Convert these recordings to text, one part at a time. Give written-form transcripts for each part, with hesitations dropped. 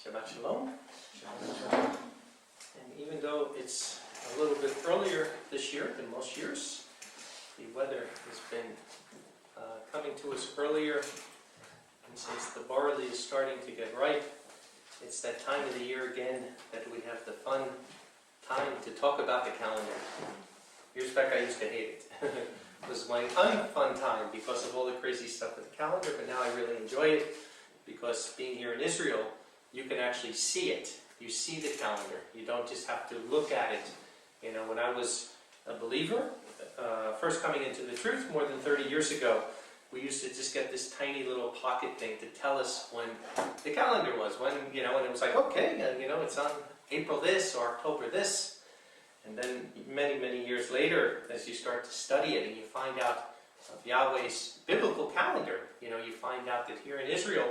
Shabbat Shalom. And even though it's a little bit earlier this year than most years, the weather has been coming to us earlier. And since the barley is starting to get ripe, it's that time of the year again that we have the fun time to talk about the calendar. Years back I used to hate it. It was my unfun time because of all the crazy stuff with the calendar, but now I really enjoy it because being here in Israel, you can actually see it. You see the calendar. You don't just have to look at it. You know, when I was a believer, first coming into the truth more than 30 years ago, we used to just get this tiny little pocket thing to tell us when the calendar was. When, and it was like, okay, it's on April this or October this. And then many, many years later, as you start to study it and you find out of Yahweh's biblical calendar, you find out that here in Israel,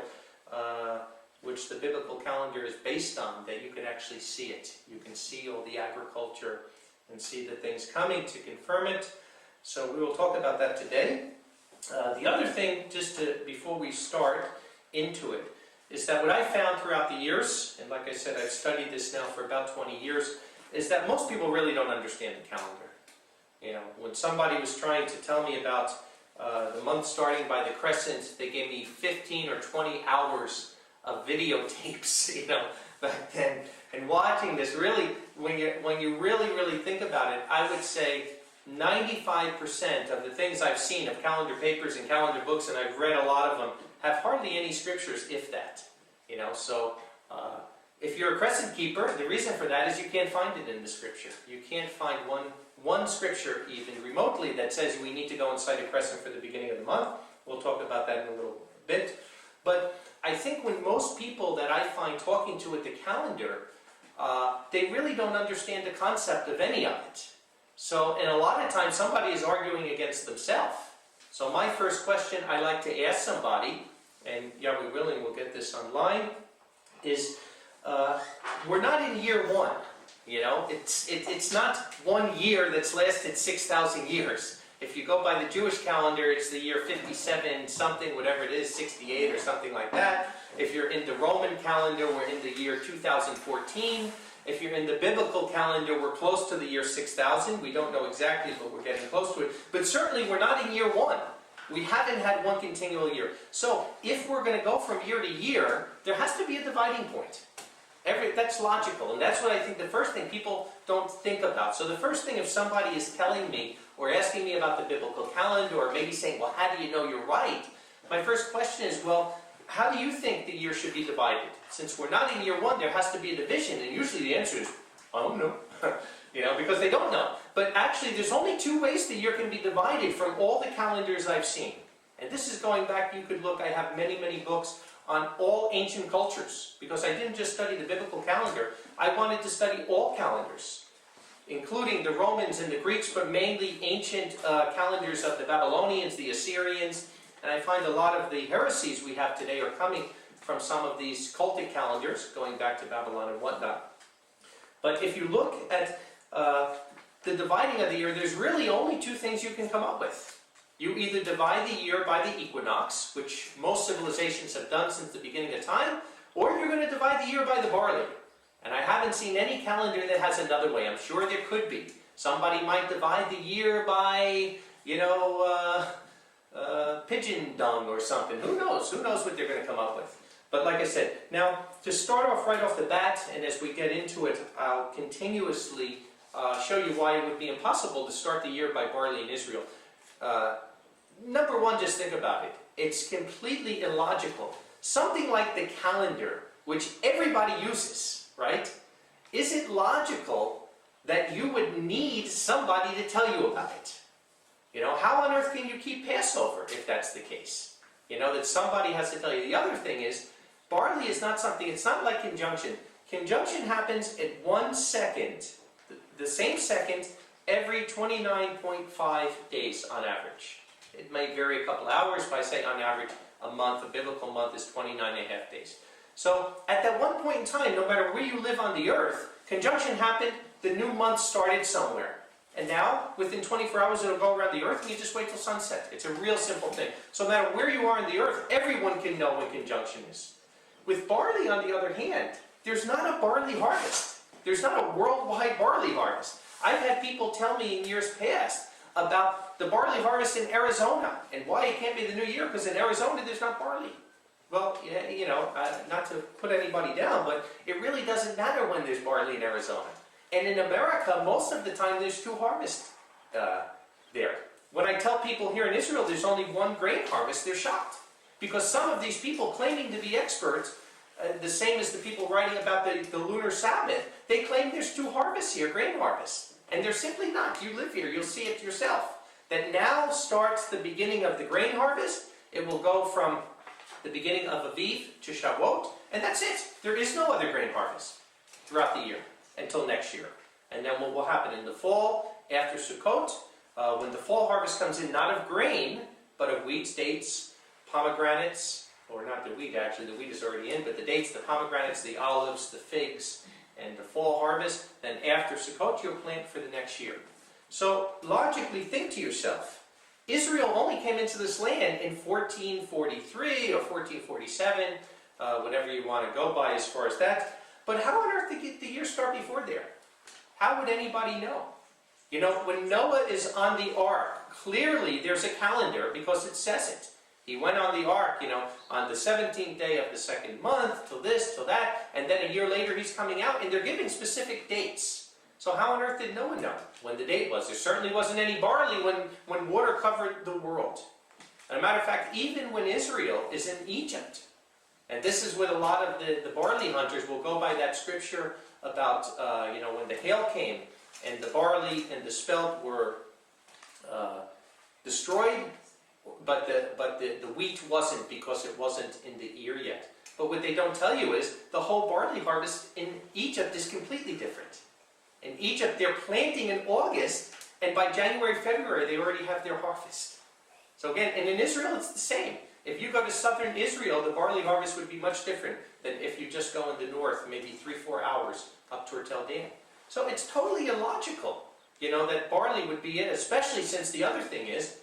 which the biblical calendar is based on, that you can actually see it. You can see all the agriculture and see the things coming to confirm it. So we will talk about that today. The other thing, before we start into it, is that what I found throughout the years, and like I said, I've studied this now for about 20 years, is that most people really don't understand the calendar. When somebody was trying to tell me about the month starting by the crescent, they gave me 15 or 20 hours of videotapes, back then. And watching this, really, when you really think about it, I would say 95% of the things I've seen of calendar papers and calendar books, and I've read a lot of them, have hardly any scriptures, if that. So if you're a crescent keeper, the reason for that is you can't find it in the scripture. You can't find one scripture even remotely that says we need to go and cite a crescent for the beginning of the month. We'll talk about that in a little bit. But I think when most people that I find talking to at the calendar, they really don't understand the concept of any of it. So, and a lot of times somebody is arguing against themselves. So my first question I like to ask somebody, and Yahweh willing we'll get this online, is we're not in year one. It's not 1 year that's lasted 6,000 years. If you go by the Jewish calendar, it's the year 57 something, whatever it is, 68 or something like that. If you're in the Roman calendar, we're in the year 2014. If you're in the biblical calendar, we're close to the year 6000. We don't know exactly, but we're getting close to it. But certainly we're not in year one. We haven't had one continual year. So if we're going to go from year to year, there has to be a dividing point. That's logical, and that's what I think the first thing people don't think about. So the first thing, if somebody is telling me or asking me about the biblical calendar, or maybe saying, well, how do you know you're right? My first question is, well, how do you think the year should be divided? Since we're not in year one, there has to be a division, and usually the answer is, I don't know. Because they don't know. But actually, there's only two ways the year can be divided from all the calendars I've seen. And this is going back, you could look, I have many, many books on all ancient cultures, because I didn't just study the biblical calendar, I wanted to study all calendars, including the Romans and the Greeks, but mainly ancient calendars of the Babylonians, the Assyrians, and I find a lot of the heresies we have today are coming from some of these cultic calendars, going back to Babylon and whatnot. But if you look at the dividing of the year, there's really only two things you can come up with. You either divide the year by the equinox, which most civilizations have done since the beginning of time, or you're going to divide the year by the barley. And I haven't seen any calendar that has another way. I'm sure there could be. Somebody might divide the year by, pigeon dung or something. Who knows? Who knows what they're going to come up with? But like I said, now to start off right off the bat, and as we get into it, I'll continuously show you why it would be impossible to start the year by barley in Israel. Number one, just think about it. It's completely illogical. Something like the calendar, which everybody uses, right? Is it logical that you would need somebody to tell you about it? How on earth can you keep Passover if that's the case? That somebody has to tell you. The other thing is, barley is not something, it's not like conjunction. Conjunction happens at 1 second, the same second, every 29.5 days on average. It may vary a couple hours, but I say on average a month, a biblical month is 29.5 days. So at that one point in time, no matter where you live on the earth, conjunction happened, the new month started somewhere. And now, within 24 hours, it'll go around the earth, and you just wait till sunset. It's a real simple thing. So no matter where you are on the earth, everyone can know when conjunction is. With barley, on the other hand, there's not a barley harvest. There's not a worldwide barley harvest. I've had people tell me in years past about the barley harvest in Arizona and why it can't be the new year, because in Arizona there's not barley. Well, yeah, you know, not to put anybody down, but it really doesn't matter when there's barley in Arizona. And in America, most of the time there's two harvests there. When I tell people here in Israel there's only one grain harvest, they're shocked. Because some of these people claiming to be experts, the same as the people writing about the lunar Sabbath, they claim there's two harvests here, grain harvests. And they're simply not. You live here, you'll see it yourself. That now starts the beginning of the grain harvest. It will go from the beginning of Aviv to Shavuot, and that's it. There is no other grain harvest throughout the year until next year. And then what will happen in the fall, after Sukkot, when the fall harvest comes in, not of grain, but of wheat, dates, pomegranates, or not the wheat actually, the wheat is already in, but the dates, the pomegranates, the olives, the figs, and the fall harvest, then after Sukkot you'll plant for the next year. So logically think to yourself, Israel only came into this land in 1443 or 1447, whatever you want to go by as far as that. But how on earth did the year start before there? How would anybody know? You know, when Noah is on the ark, clearly there's a calendar because it says it. He went on the ark, you know, on the 17th day of the second month, till this, till that, and then a year later he's coming out, and they're giving specific dates. So how on earth did Noah know when the date was? There certainly wasn't any barley when water covered the world. And a matter of fact, even when Israel is in Egypt, and this is what a lot of the barley hunters will go by that scripture about, you know, when the hail came and the barley and the spelt were destroyed, but the wheat wasn't, because it wasn't in the ear yet. But what they don't tell you is the whole barley harvest in Egypt is completely different. In Egypt, they're planting in August, and by January, February, they already have their harvest. So again, and in Israel, it's the same. If you go to southern Israel, the barley harvest would be much different than if you just go in the north, maybe 3-4 hours up toward Tel Dan. So it's totally illogical, you know, that barley would be in, especially since the other thing is,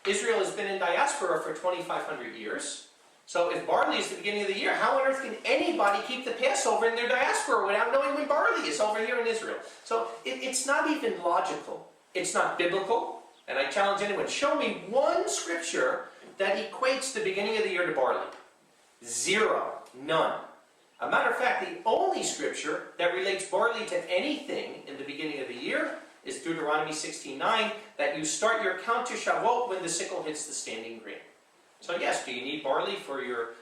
Israel has been in diaspora for 2,500 years. So if barley is the beginning of the year, how on earth can anybody keep the Passover in their diaspora without knowing when barley is over here in Israel? So it's not even logical. It's not biblical. And I challenge anyone, show me one scripture that equates the beginning of the year to barley. Zero. None. A matter of fact, the only scripture that relates barley to anything in the beginning of the year is Deuteronomy 16:9, that you start your count to Shavuot when the sickle hits the standing grain. So yes, do you need barley for your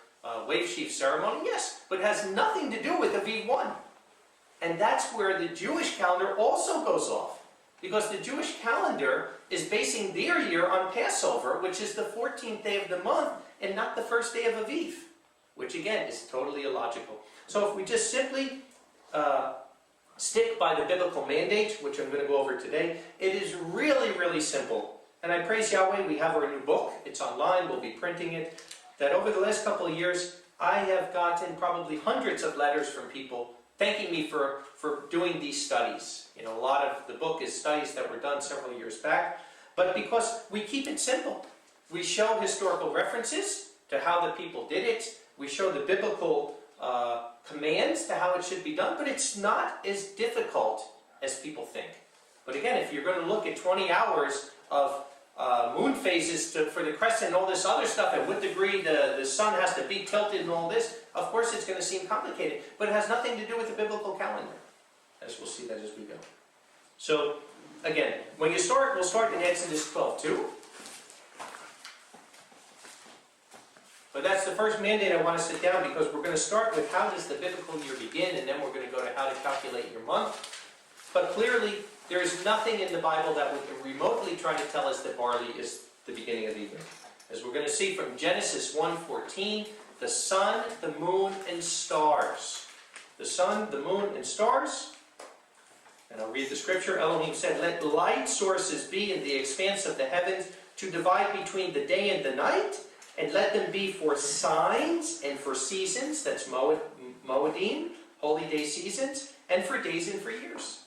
wave sheaf ceremony? Yes, but it has nothing to do with Aviv 1. And that's where the Jewish calendar also goes off. Because the Jewish calendar is basing their year on Passover, which is the 14th day of the month, and not the first day of Aviv. Which again, is totally illogical. So if we just simply stick by the biblical mandate, which I'm going to go over today, it is really, really simple. And I praise Yahweh, we have our new book. It's online, we'll be printing it. That over the last couple of years, I have gotten probably hundreds of letters from people thanking me for doing these studies. You know, a lot of the book is studies that were done several years back. But because we keep it simple. We show historical references to how the people did it. We show the biblical commands to how it should be done. But it's not as difficult as people think. But again, if you're going to look at 20 hours of moon phases for the crescent and all this other stuff, and what degree the sun has to be tilted and all this, of course it's going to seem complicated. But it has nothing to do with the biblical calendar. As we'll see that as we go. So, again, when you start, we'll start in Exodus 12:2. But that's the first mandate I want to sit down, because we're going to start with how does the biblical year begin, and then we're going to go to how to calculate your month. But clearly, there is nothing in the Bible that would remotely try to tell us that barley is the beginning of the year. As we're going to see from Genesis 1:14, the sun, the moon, and stars. The sun, the moon, and stars. And I'll read the scripture. Elohim said, "Let light sources be in the expanse of the heavens to divide between the day and the night, and let them be for signs and for seasons," that's Moedim, holy day seasons, "and for days and for years."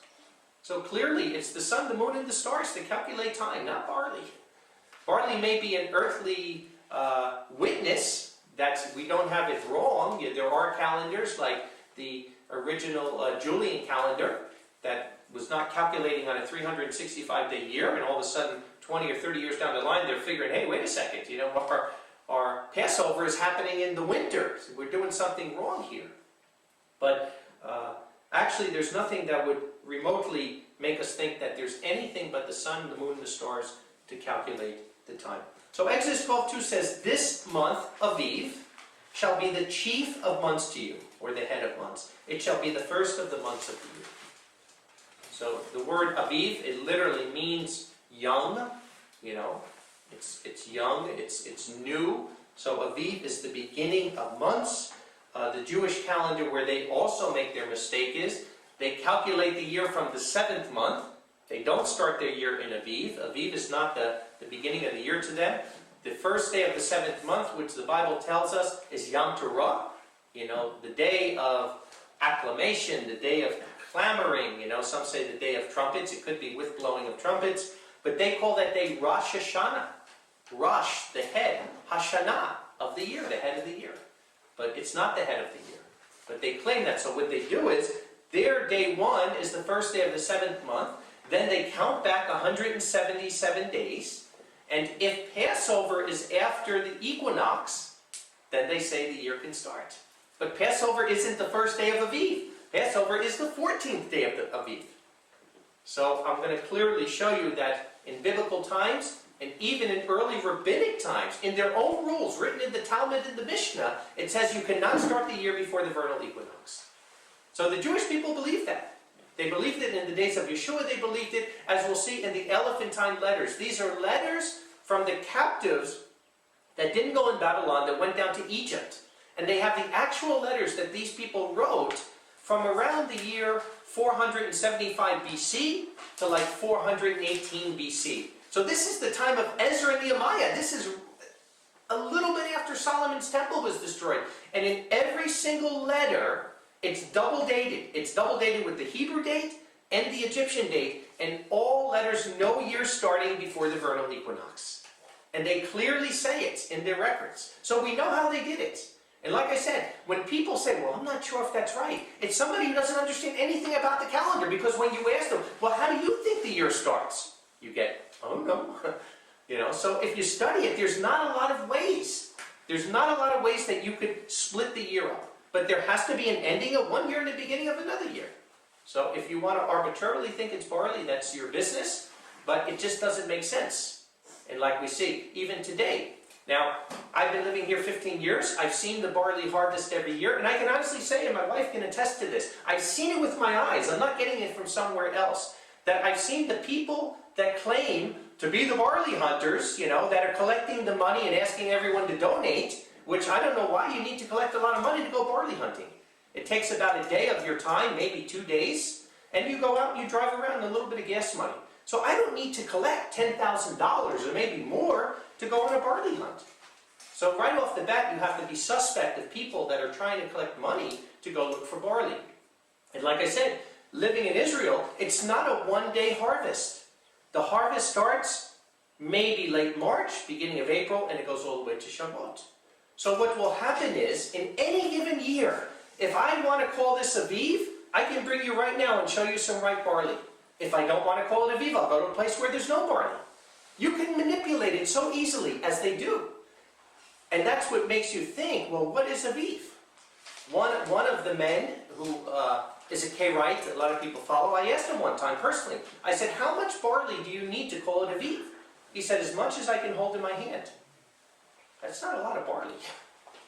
So clearly, it's the sun, the moon, and the stars to calculate time, not barley. Barley may be an earthly witness, we don't have it wrong. There are calendars like the original Julian calendar that was not calculating on a 365-day year, and all of a sudden, 20 or 30 years down the line, they're figuring, hey, wait a second, our Passover is happening in the winter. So we're doing something wrong here. But actually, there's nothing that would remotely make us think that there's anything but the sun, the moon, and the stars to calculate the time. So Exodus 12:2 says, this month, Aviv, shall be the chief of months to you, or the head of months. It shall be the first of the months of the year. So the word Aviv, it literally means young, it's young, it's new. So Aviv is the beginning of months. The Jewish calendar, where they also make their mistake, is they calculate the year from the 7th month. They don't start their year in Aviv. Aviv is not the beginning of the year to them. The first day of the 7th month, which the Bible tells us is Yom Teruah, the day of acclamation, the day of clamoring, some say the day of trumpets. It could be with blowing of trumpets. But they call that day Rosh Hashanah. Rosh, the head. Hashanah, of the year, the head of the year. But it's not the head of the year. But they claim that. So what they do is, their day 1 is the first day of the 7th month. Then they count back 177 days. And if Passover is after the equinox, then they say the year can start. But Passover isn't the first day of Aviv. Passover is the 14th day of Aviv. So I'm going to clearly show you that in biblical times, and even in early rabbinic times, in their own rules, written in the Talmud and the Mishnah, it says you cannot start the year before the vernal equinox. So the Jewish people believed that. They believed it in the days of Yeshua. They believed it, as we'll see, in the Elephantine letters. These are letters from the captives that didn't go in Babylon, that went down to Egypt. And they have the actual letters that these people wrote from around the year 475 BC to like 418 BC. So this is the time of Ezra and Nehemiah. This is a little bit after Solomon's temple was destroyed. And in every single letter, it's double dated. It's double dated with the Hebrew date and the Egyptian date, and all letters no year starting before the vernal equinox. And they clearly say it in their records. So we know how they did it. And like I said, when people say, well, I'm not sure if that's right, it's somebody who doesn't understand anything about the calendar, because when you ask them, well, how do you think the year starts? You get, oh no. So if you study it, there's not a lot of ways. There's not a lot of ways that you could split the year up. But there has to be an ending of one year and the beginning of another year. So if you want to arbitrarily think it's barley, that's your business. But it just doesn't make sense. And like we see, even today. Now, I've been living here 15 years. I've seen the barley harvest every year. And I can honestly say, and my wife can attest to this, I've seen it with my eyes. I'm not getting it from somewhere else. That I've seen the people that claim to be the barley hunters, that are collecting the money and asking everyone to donate, which I don't know why you need to collect a lot of money to go barley hunting. It takes about a day of your time, maybe 2 days, and you go out and you drive around a little bit of gas money. So I don't need to collect $10,000 or maybe more to go on a barley hunt. So right off the bat, you have to be suspect of people that are trying to collect money to go look for barley. And like I said, living in Israel, it's not a one-day harvest. The harvest starts maybe late March, beginning of April, and it goes all the way to Shavuot. So what will happen is, in any given year, if I want to call this Aviv, I can bring you right now and show you some ripe barley. If I don't want to call it Aviv, I'll go to a place where there's no barley. You can manipulate it so easily, as they do. And that's what makes you think, well, what is Aviv? One of the men who is a Karaite, a lot of people follow, I asked him one time personally, I said, how much barley do you need to call it Aviv? He said, as much as I can hold in my hand. That's not a lot of barley.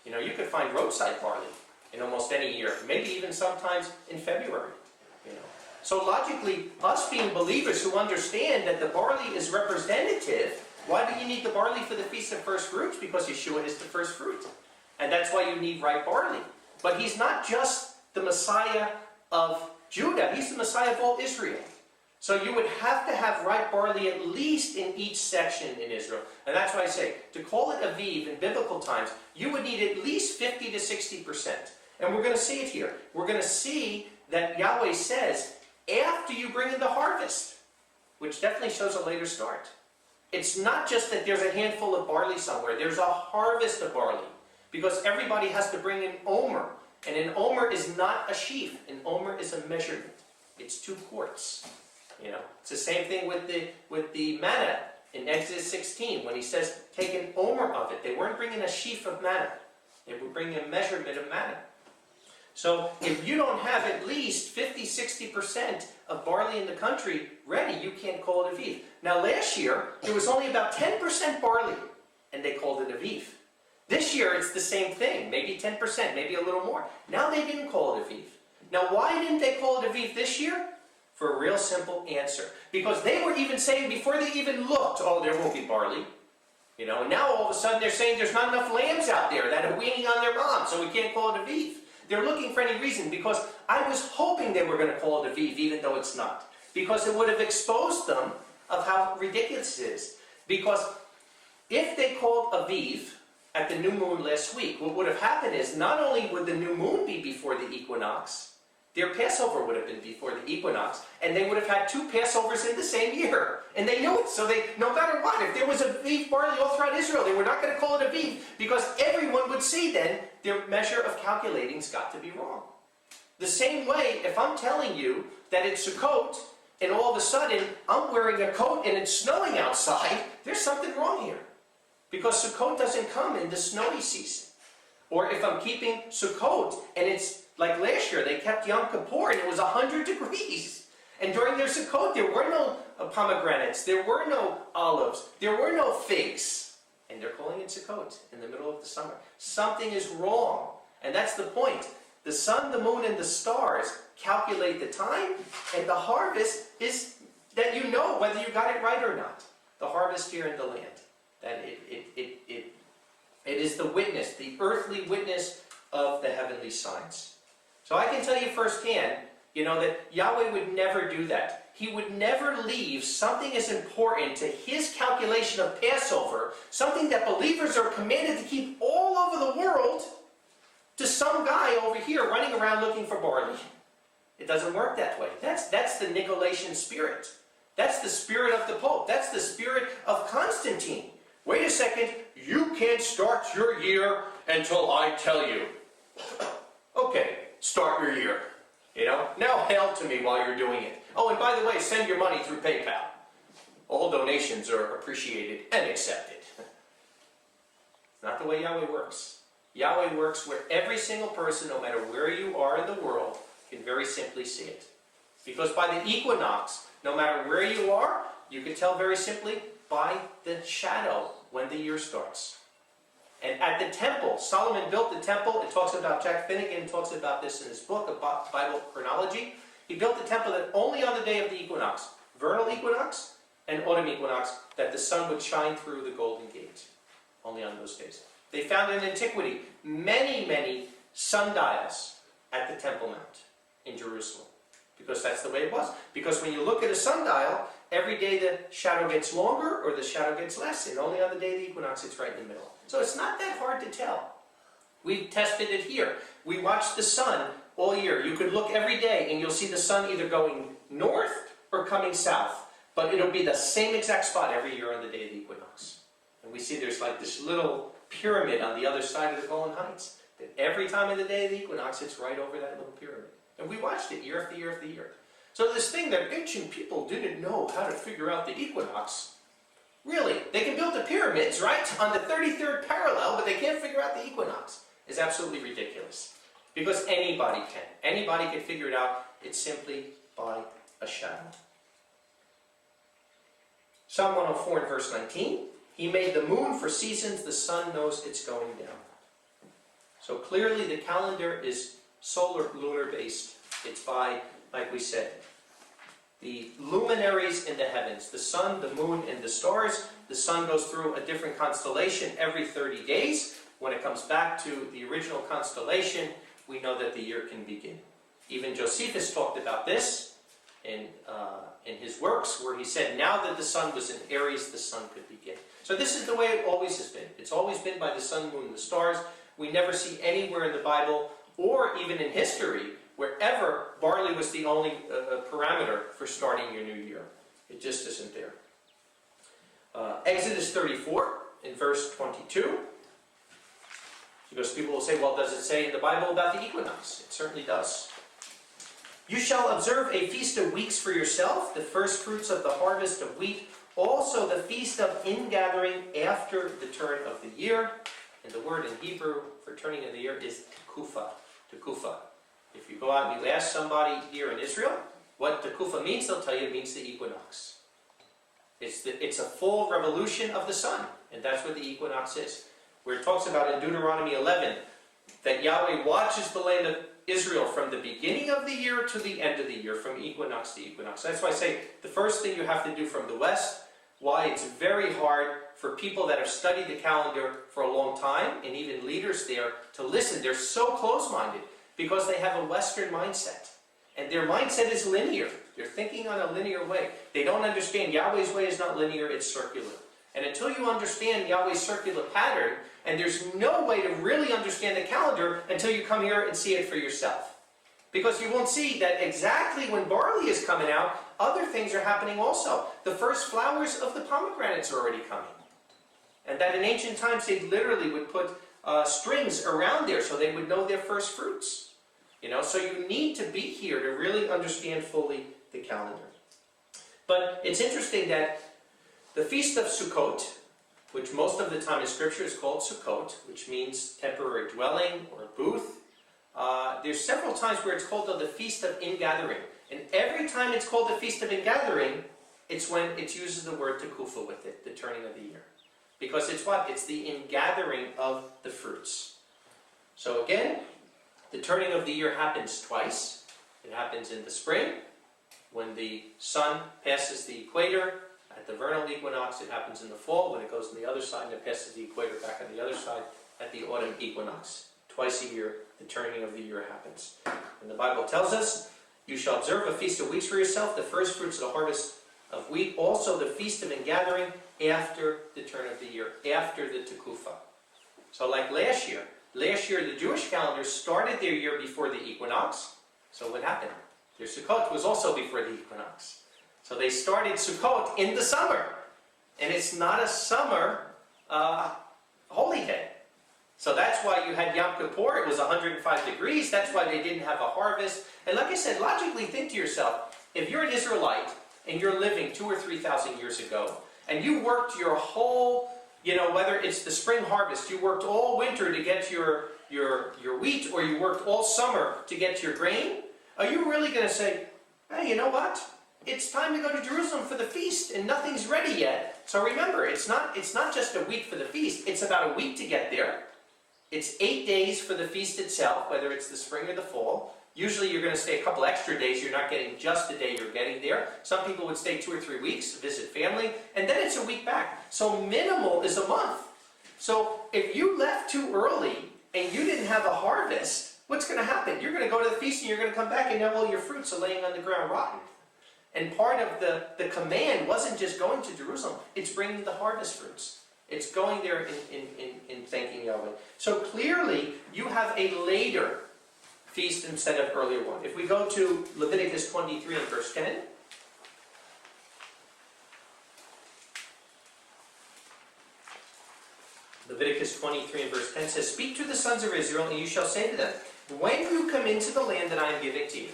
You could find roadside barley in almost any year, maybe even sometimes in February. So logically, us being believers who understand that the barley is representative, why do you need the barley for the Feast of First Fruits? Because Yeshua is the first fruit. And that's why you need ripe barley. But he's not just the Messiah of Judah, he's the Messiah of all Israel. So you would have to have ripe barley at least in each section in Israel. And that's why I say, to call it Aviv in biblical times, you would need at least 50 to 60%. And we're going to see it here. We're going to see that Yahweh says, after you bring in the harvest, which definitely shows a later start. It's not just that there's a handful of barley somewhere. There's a harvest of barley. because everybody has to bring an omer. And an omer is not a sheaf. An omer is a measurement. It's 2 quarts. You know, it's the same thing with the manna in Exodus 16 when he says, take an omer of it. They weren't bringing a sheaf of manna. They were bringing a measurement of manna. So if you don't have at least 50-60% of barley in the country ready, you can't call it Aviv. Now last year, there was only about 10% barley, and they called it Aviv. This year, it's the same thing, maybe 10%, maybe a little more. Now they didn't call it Aviv. Now why didn't they call it Aviv this year? For a real simple answer. Because they were even saying, before they even looked, oh, there won't be barley. You know, and now all of a sudden they're saying there's not enough lambs out there that are weaning on their moms, so we can't call it Aviv. They're looking for any reason, because I was hoping they were going to call it Aviv, even though it's not. Because it would have exposed them of how ridiculous it is. Because if they called Aviv at the new moon last week, what would have happened is, not only would the new moon be before the equinox, their Passover would have been before the equinox, and they would have had 2 Passovers in the same year. And they knew it, so they, no matter what, if there was Aviv barley all throughout Israel, they were not going to call it Aviv, because everyone would see then their measure of calculating's got to be wrong. The same way, if I'm telling you that it's Sukkot, and all of a sudden I'm wearing a coat and it's snowing outside, there's something wrong here. Because Sukkot doesn't come in the snowy season. Or if I'm keeping Sukkot, and it's like last year, they kept Yom Kippur and it was 100 degrees. And during their Sukkot, there were no pomegranates, there were no olives, there were no figs. And they're calling it Sukkot in the middle of the summer. Something is wrong. And that's the point. The sun, the moon, and the stars calculate the time, and the harvest is that you know whether you got it right or not. The harvest here in the land. That it is the witness, the earthly witness of the heavenly signs. So I can tell you firsthand, you know, that Yahweh would never do that. He would never leave something as important to his calculation of Passover, something that believers are commanded to keep all over the world, to some guy over here running around looking for barley. It doesn't work that way. That's the Nicolaitans spirit. That's the spirit of the Pope. That's the spirit of Constantine. Wait a second, you can't start your year until I tell you. Okay, start your year. You know, now hail to me while you're doing it. Oh, and by the way, send your money through PayPal. All donations are appreciated and accepted. It's not the way Yahweh works. Yahweh works where every single person, no matter where you are in the world, can very simply see it. Because by the equinox, no matter where you are, you can tell very simply by the shadow when the year starts. And at the temple, Solomon built the temple. It talks about, Jack Finnegan talks about this in his book about Bible chronology. He built the temple that only on the day of the equinox, vernal equinox and autumn equinox, that the sun would shine through the Golden Gate. Only on those days. They found in antiquity many, many sundials at the Temple Mount in Jerusalem. Because that's the way it was. Because when you look at a sundial, every day the shadow gets longer or the shadow gets less. And only on the day of the equinox, it's right in the middle. So it's not that hard to tell. We've tested it here. We watch the sun all year. You could look every day and you'll see the sun either going north or coming south. But it'll be the same exact spot every year on the day of the equinox. And we see there's like this little pyramid on the other side of the Golan Heights. That every time of the day of the equinox, it's right over that little pyramid. And we watched it year after year after year. So this thing that ancient people didn't know how to figure out the equinox, really, they can build the pyramids, right, on the 33rd parallel, but they can't figure out the equinox, is absolutely ridiculous. Because anybody can. Anybody can figure it out. It's simply by a shadow. Psalm 104 and verse 19. He made the moon for seasons, the sun knows it's going down. So clearly the calendar is solar-lunar based. It's by, like we said, the luminaries in the heavens, the sun, the moon, and the stars. The sun goes through a different constellation every 30 days. When it comes back to the original constellation, we know that the year can begin. Even Josephus talked about this in his works, where he said, now that the sun was in Aries, the sun could begin. So this is the way it always has been. It's always been by the sun, moon, and the stars. We never see anywhere in the Bible, or even in history, wherever barley was the only parameter for starting your new year. It just isn't there. Exodus 34, in verse 22. Because people will say, well, does it say in the Bible about the equinox? It certainly does. You shall observe a feast of weeks for yourself, the first fruits of the harvest of wheat, also the feast of ingathering after the turn of the year. And the word in Hebrew for turning of the year is tekufa. Tekufa. If you go out and you ask somebody here in Israel what tekufa means, they'll tell you it means the equinox. It's a full revolution of the sun, and that's what the equinox is. Where it talks about in Deuteronomy 11 that Yahweh watches the land of Israel from the beginning of the year to the end of the year, from equinox to equinox. That's why I say the first thing you have to do from the west, why it's very hard for people that have studied the calendar for a long time, and even leaders there, to listen. They're so close-minded because they have a Western mindset. And their mindset is linear. They're thinking on a linear way. They don't understand Yahweh's way is not linear, it's circular. And until you understand Yahweh's circular pattern, and there's no way to really understand the calendar until you come here and see it for yourself. Because you won't see that exactly when barley is coming out, other things are happening also. The first flowers of the pomegranates are already coming. And that in ancient times they literally would put strings around there so they would know their first fruits. So you need to be here to really understand fully the calendar. But it's interesting that the Feast of Sukkot, which most of the time in Scripture is called Sukkot, which means temporary dwelling or booth, there's several times where it's called the Feast of Ingathering. And every time it's called the Feast of Ingathering, it's when it uses the word tekufa with it, the turning of the year. Because it's what? It's the ingathering of the fruits. So again, the turning of the year happens twice. It happens in the spring, when the sun passes the equator. At the vernal equinox, it happens in the fall, when it goes on the other side and it passes the equator back on the other side at the autumn equinox. Twice a year, the turning of the year happens. And the Bible tells us, you shall observe a feast of weeks for yourself, the first fruits of the harvest of wheat, also the feast of ingathering after the turn of the year, after the tekufa. So like last year the Jewish calendar started their year before the equinox. So what happened? Their Sukkot was also before the equinox. So they started Sukkot in the summer. And it's not a summer holy day. So that's why you had Yom Kippur, it was 105 degrees, that's why they didn't have a harvest. And like I said, logically think to yourself, if you're an Israelite and you're living 2,000 or 3,000 years ago, and you worked your whole, whether it's the spring harvest, you worked all winter to get your wheat, or you worked all summer to get your grain, are you really going to say, hey, you know what? It's time to go to Jerusalem for the feast, and nothing's ready yet. So remember, it's not just a week for the feast, it's about a week to get there. It's 8 days for the feast itself, whether it's the spring or the fall. Usually you're going to stay a couple extra days. You're not getting just the day you're getting there. Some people would stay 2 or 3 weeks to visit family, and then it's a week back. So minimal is a month. So if you left too early and you didn't have a harvest, what's going to happen? You're going to go to the feast and you're going to come back and now all your fruits are laying on the ground rotten. And part of the command wasn't just going to Jerusalem, it's bringing the harvest fruits. It's going there in thanking Yahweh. So clearly, you have a later feast instead of earlier one. If we go to Leviticus 23 and verse 10. Leviticus 23 and verse 10 says, speak to the sons of Israel, and you shall say to them, when you come into the land that I am giving to you.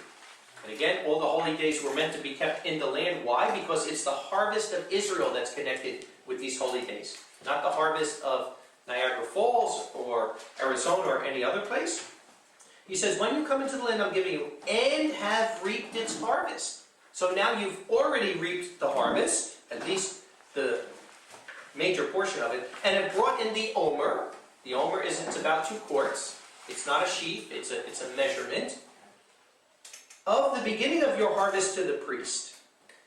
And again, all the holy days were meant to be kept in the land. Why? Because it's the harvest of Israel that's connected with these holy days. Not the harvest of Niagara Falls or Arizona or any other place. He says, when you come into the land I'm giving you and have reaped its harvest. So now you've already reaped the harvest, at least the major portion of it, and have brought in the omer. The omer it's about 2 quarts. It's not a sheaf, it's a measurement. Of the beginning of your harvest to the priest.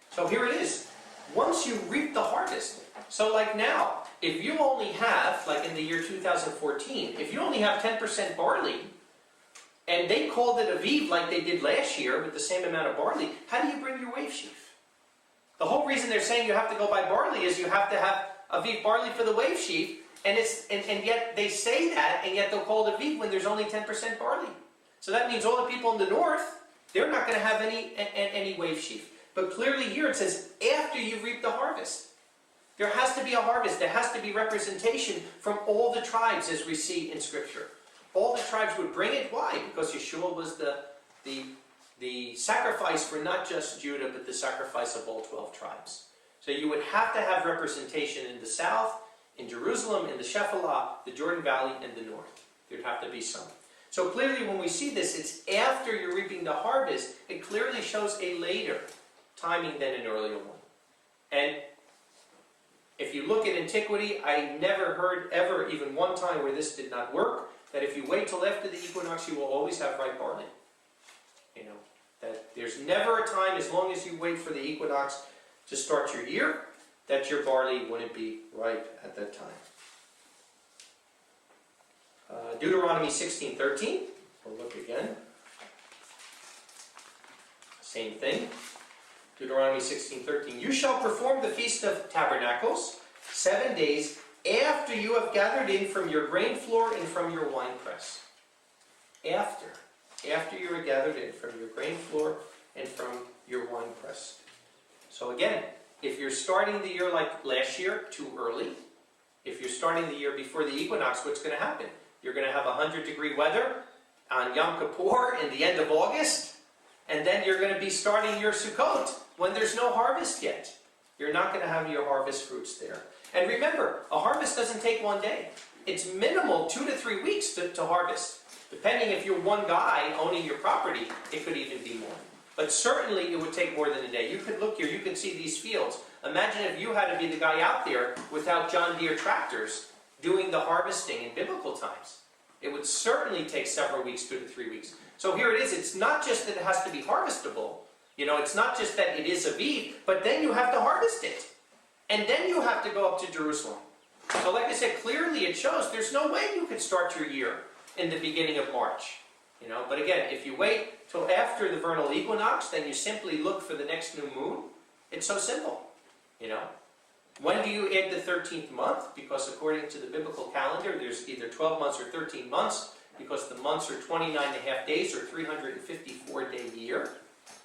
So here it is. Once you reap the harvest. So like now, if you only have, like in the year 2014, if you only have 10% barley, and they called it Aviv like they did last year with the same amount of barley, how do you bring your wave sheaf? The whole reason they're saying you have to go by barley is you have to have Aviv barley for the wave sheaf, and yet they say that, and yet they'll call it Aviv when there's only 10% barley. So that means all the people in the north, they're not going to have any wave sheaf. But clearly here it says, after you've reaped the harvest. There has to be a harvest. There has to be representation from all the tribes as we see in Scripture. all the tribes would bring it. Why? Because Yeshua was the sacrifice for not just Judah, but the sacrifice of all 12 tribes. So you would have to have representation in the south, in Jerusalem, in the Shephelah, the Jordan Valley, and the north. There'd have to be some. So clearly when we see this, it's after you're reaping the harvest. It clearly shows a later timing than an earlier one. And if you look at antiquity, I never heard ever, even one time where this did not work, that if you wait till after the equinox, you will always have ripe barley. You know, that there's never a time, as long as you wait for the equinox to start your year, that your barley wouldn't be ripe at that time. Deuteronomy 16:13, we'll look again. Same thing. Deuteronomy 16:13. You shall perform the Feast of Tabernacles 7 days after you have gathered in from your grain floor and from your winepress. After you are gathered in from your grain floor and from your winepress. So again, if you're starting the year like last year, too early. If you're starting the year before the equinox, what's going to happen? You're going to have 100-degree weather on Yom Kippur in the end of August, and then you're going to be starting your Sukkot when there's no harvest yet. You're not going to have your harvest fruits there. And remember, a harvest doesn't take 1 day. It's minimal 2 to 3 weeks to harvest. Depending if you're one guy owning your property, it could even be more. But certainly it would take more than a day. You could look here, you can see these fields. Imagine if you had to be the guy out there without John Deere tractors doing the harvesting in biblical times. It would certainly take several weeks, 2 to 3 weeks. So here it is. It's not just that it has to be harvestable. You know, it's not just that it is Aviv, but then you have to harvest it. And then you have to go up to Jerusalem. So like I said, clearly it shows there's no way you could start your year in the beginning of March. You know, but again, if you wait till after the vernal equinox, then you simply look for the next new moon. It's so simple. You know, when do you add the 13th month? Because according to the biblical calendar, there's either 12 months or 13 months, because the months are 29 and a half days or 354-day year.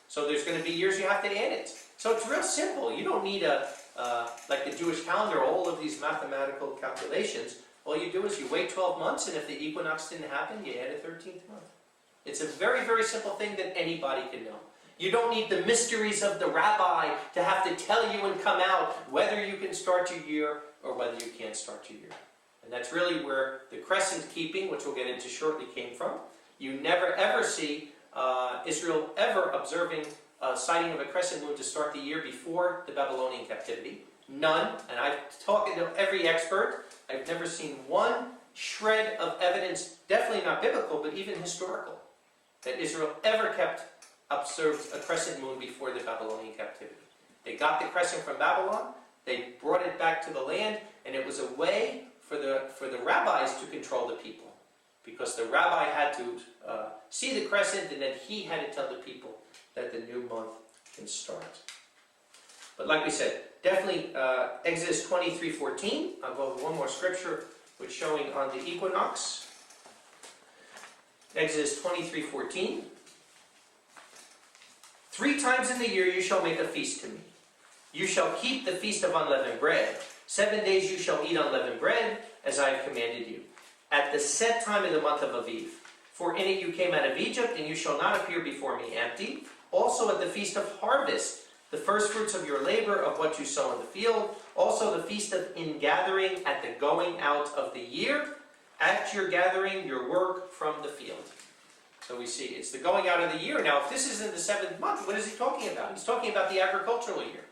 So there's going to be years you have to add it. So it's real simple. You don't need like the Jewish calendar, all of these mathematical calculations. All you do is you wait 12 months, and if the equinox didn't happen, you add a 13th month. It's a very, very simple thing that anybody can know. You don't need the mysteries of the rabbi to have to tell you and come out whether you can start your year or whether you can't start your year. And that's really where the crescent keeping, which we'll get into shortly, came from. You never ever see Israel ever observing a sighting of a crescent moon to start the year before the Babylonian captivity. None. And I've talked to every expert. I've never seen one shred of evidence, definitely not biblical, but even historical, that Israel ever observed a crescent moon before the Babylonian captivity. They got the crescent from Babylon, they brought it back to the land, and it was a way for the rabbis to control the people. Because the rabbi had to see the crescent, and then he had to tell the people that the new month can start. But like we said, definitely Exodus 23:14. I'll go over one more scripture which showing on the equinox. Exodus 23:14. 3 times in the year you shall make a feast to me. You shall keep the feast of unleavened bread. 7 days you shall eat unleavened bread, as I have commanded you, at the set time in the month of Aviv. For in it you came out of Egypt, and you shall not appear before me empty. Also at the feast of harvest, the first fruits of your labor of what you sow in the field. Also the feast of ingathering at the going out of the year. At your gathering, your work from the field. So we see it's the going out of the year. Now, if this is in the 7th month, what is he talking about? He's talking about the agricultural year.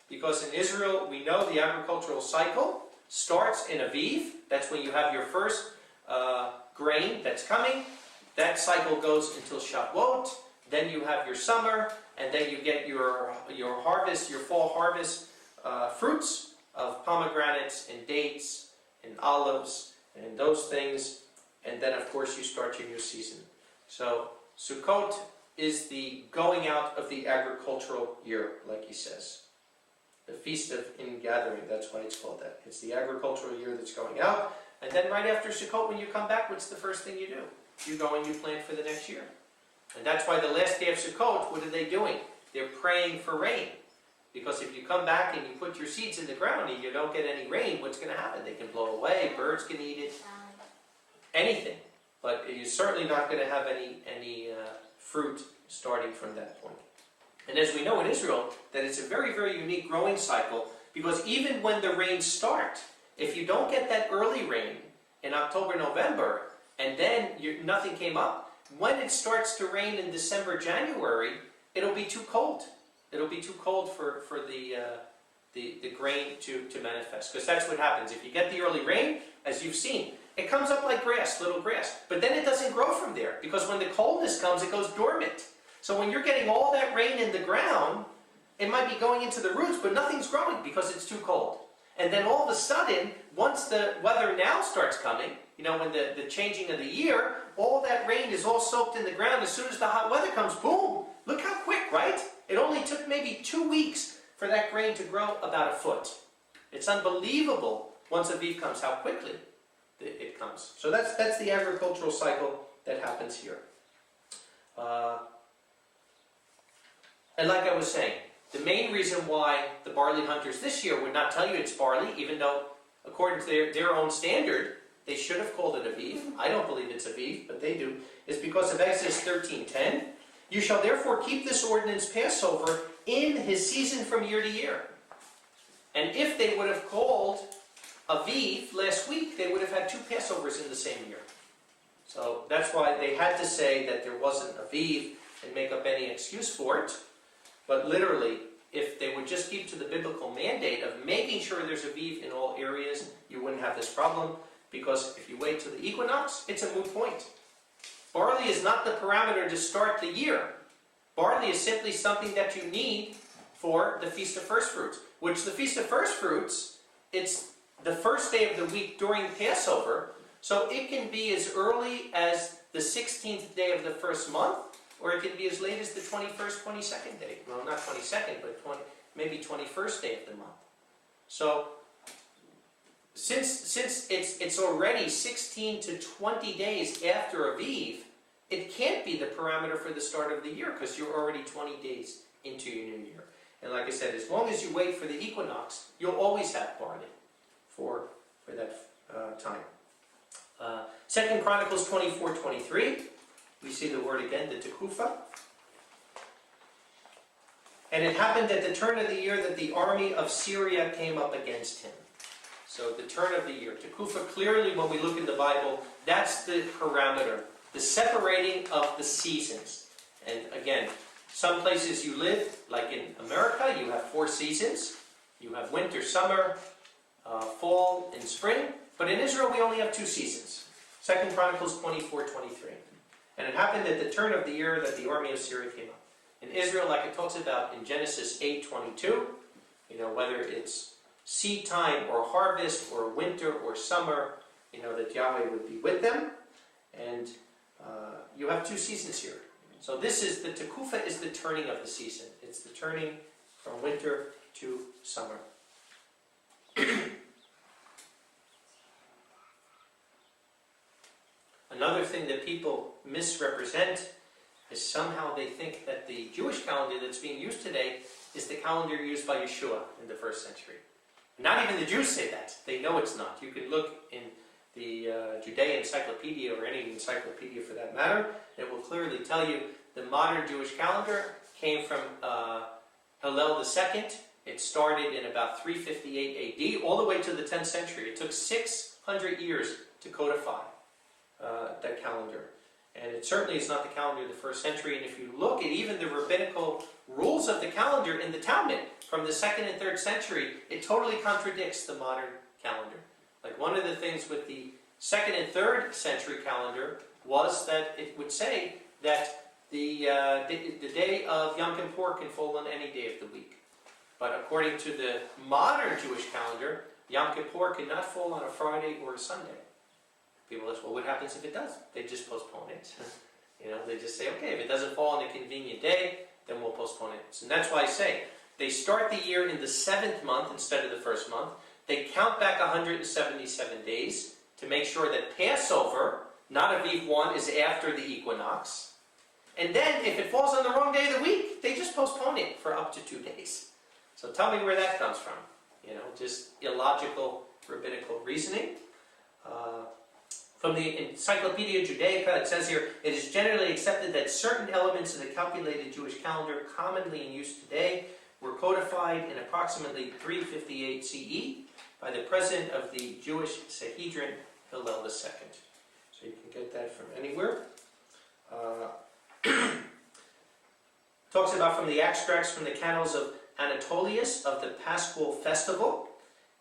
Because in Israel, we know the agricultural cycle starts in Aviv. That's when you have your first grain that's coming. That cycle goes until Shavuot. Then you have your summer, and then you get your harvest, your fall harvest fruits of pomegranates and dates and olives and those things. And then, of course, you start your new season. So Sukkot is the going out of the agricultural year, like he says. The Feast of Ingathering, that's why it's called that. It's the agricultural year that's going out. And then right after Sukkot, when you come back, what's the first thing you do? You go and you plant for the next year. And that's why the last day of Sukkot, what are they doing? They're praying for rain. Because if you come back and you put your seeds in the ground and you don't get any rain, what's going to happen? They can blow away, birds can eat it, anything. but you're certainly not going to have any fruit starting from that point. And as we know in Israel, that it's a very, very unique growing cycle, because even when the rains start, if you don't get that early rain in October, November, and then nothing came up, when it starts to rain in December, January, it'll be too cold. It'll be too cold for the grain to manifest, because that's what happens. If you get the early rain, as you've seen, it comes up like grass, little grass, but then it doesn't grow from there, because when the coldness comes, it goes dormant. So when you're getting all that rain in the ground, it might be going into the roots, but nothing's growing because it's too cold. And then all of a sudden, once the weather now starts coming, when the changing of the year, all that rain is all soaked in the ground. As soon as the hot weather comes, boom! Look how quick, right? It only took maybe 2 weeks for that grain to grow about a foot. It's unbelievable, once Aviv comes, how quickly it comes. So that's the agricultural cycle that happens here. And like I was saying, the main reason why the barley hunters this year would not tell you it's barley, even though, according to their own standard, they should have called it Aviv. I don't believe it's Aviv, but they do. Is because of Exodus 13:10. You shall therefore keep this ordinance Passover in his season from year to year. And if they would have called Aviv last week, they would have had 2 Passovers in the same year. So that's why they had to say that there wasn't Aviv and make up any excuse for it. But literally, if they would just keep to the biblical mandate of making sure there's Aviv in all areas, you wouldn't have this problem. Because if you wait till the equinox, it's a moot point. Barley is not the parameter to start the year. Barley is simply something that you need for the Feast of First Fruits. Which the Feast of First Fruits, it's the first day of the week during Passover. So it can be as early as the 16th day of the first month, or it can be as late as the 21st, 22nd day. Well, not 22nd, but maybe 21st day of the month. So, since it's already 16 to 20 days after Aviv, it can't be the parameter for the start of the year, because you're already 20 days into your new year. And like I said, as long as you wait for the equinox, you'll always have barley for that time. 2 Chronicles 24:23. We see the word again, the tekufa. And it happened at the turn of the year that the army of Syria came up against him. So the turn of the year. Tekufa, clearly when we look in the Bible, that's the parameter. The separating of the seasons. And again, some places you live, like in America, you have 4 seasons. You have winter, summer, fall, and spring. But in Israel, we only have 2 seasons. 2 Chronicles 24:23. And it happened at the turn of the year that the army of Syria came up. In Israel, like it talks about in Genesis 8:22, whether it's seed time or harvest or winter or summer, that Yahweh would be with them. And you have 2 seasons here. So the Tekufa is the turning of the season. It's the turning from winter to summer. Another thing that people misrepresent is somehow they think that the Jewish calendar that's being used today is the calendar used by Yeshua in the 1st century. Not even the Jews say that. They know it's not. You can look in the Judean Encyclopedia, or any encyclopedia for that matter, and it will clearly tell you the modern Jewish calendar came from Hillel II. It started in about 358 AD, all the way to the 10th century. It took 600 years to codify that calendar. And it certainly is not the calendar of the 1st century. And if you look at even the rabbinical rules of the calendar in the Talmud from the 2nd and 3rd century, it totally contradicts the modern calendar. Like one of the things with the 2nd and 3rd century calendar was that it would say that the day of Yom Kippur can fall on any day of the week. But according to the modern Jewish calendar, Yom Kippur cannot fall on a Friday or a Sunday. People ask, well, what happens if it does? They just postpone it. They just say, okay, if it doesn't fall on a convenient day, then we'll postpone it. And that's why I say, they start the year in the 7th month instead of the 1st month. They count back 177 days to make sure that Passover, not Aviv 1, is after the equinox. And then, if it falls on the wrong day of the week, they just postpone it for up to 2 days. So tell me where that comes from. Just illogical rabbinical reasoning. From the Encyclopedia Judaica, it says here, it is generally accepted that certain elements of the calculated Jewish calendar commonly in use today were codified in approximately 358 CE by the president of the Jewish Sanhedrin, Hillel II. So you can get that from anywhere. Talks about from the extracts from the canals of Anatolius of the Paschal Festival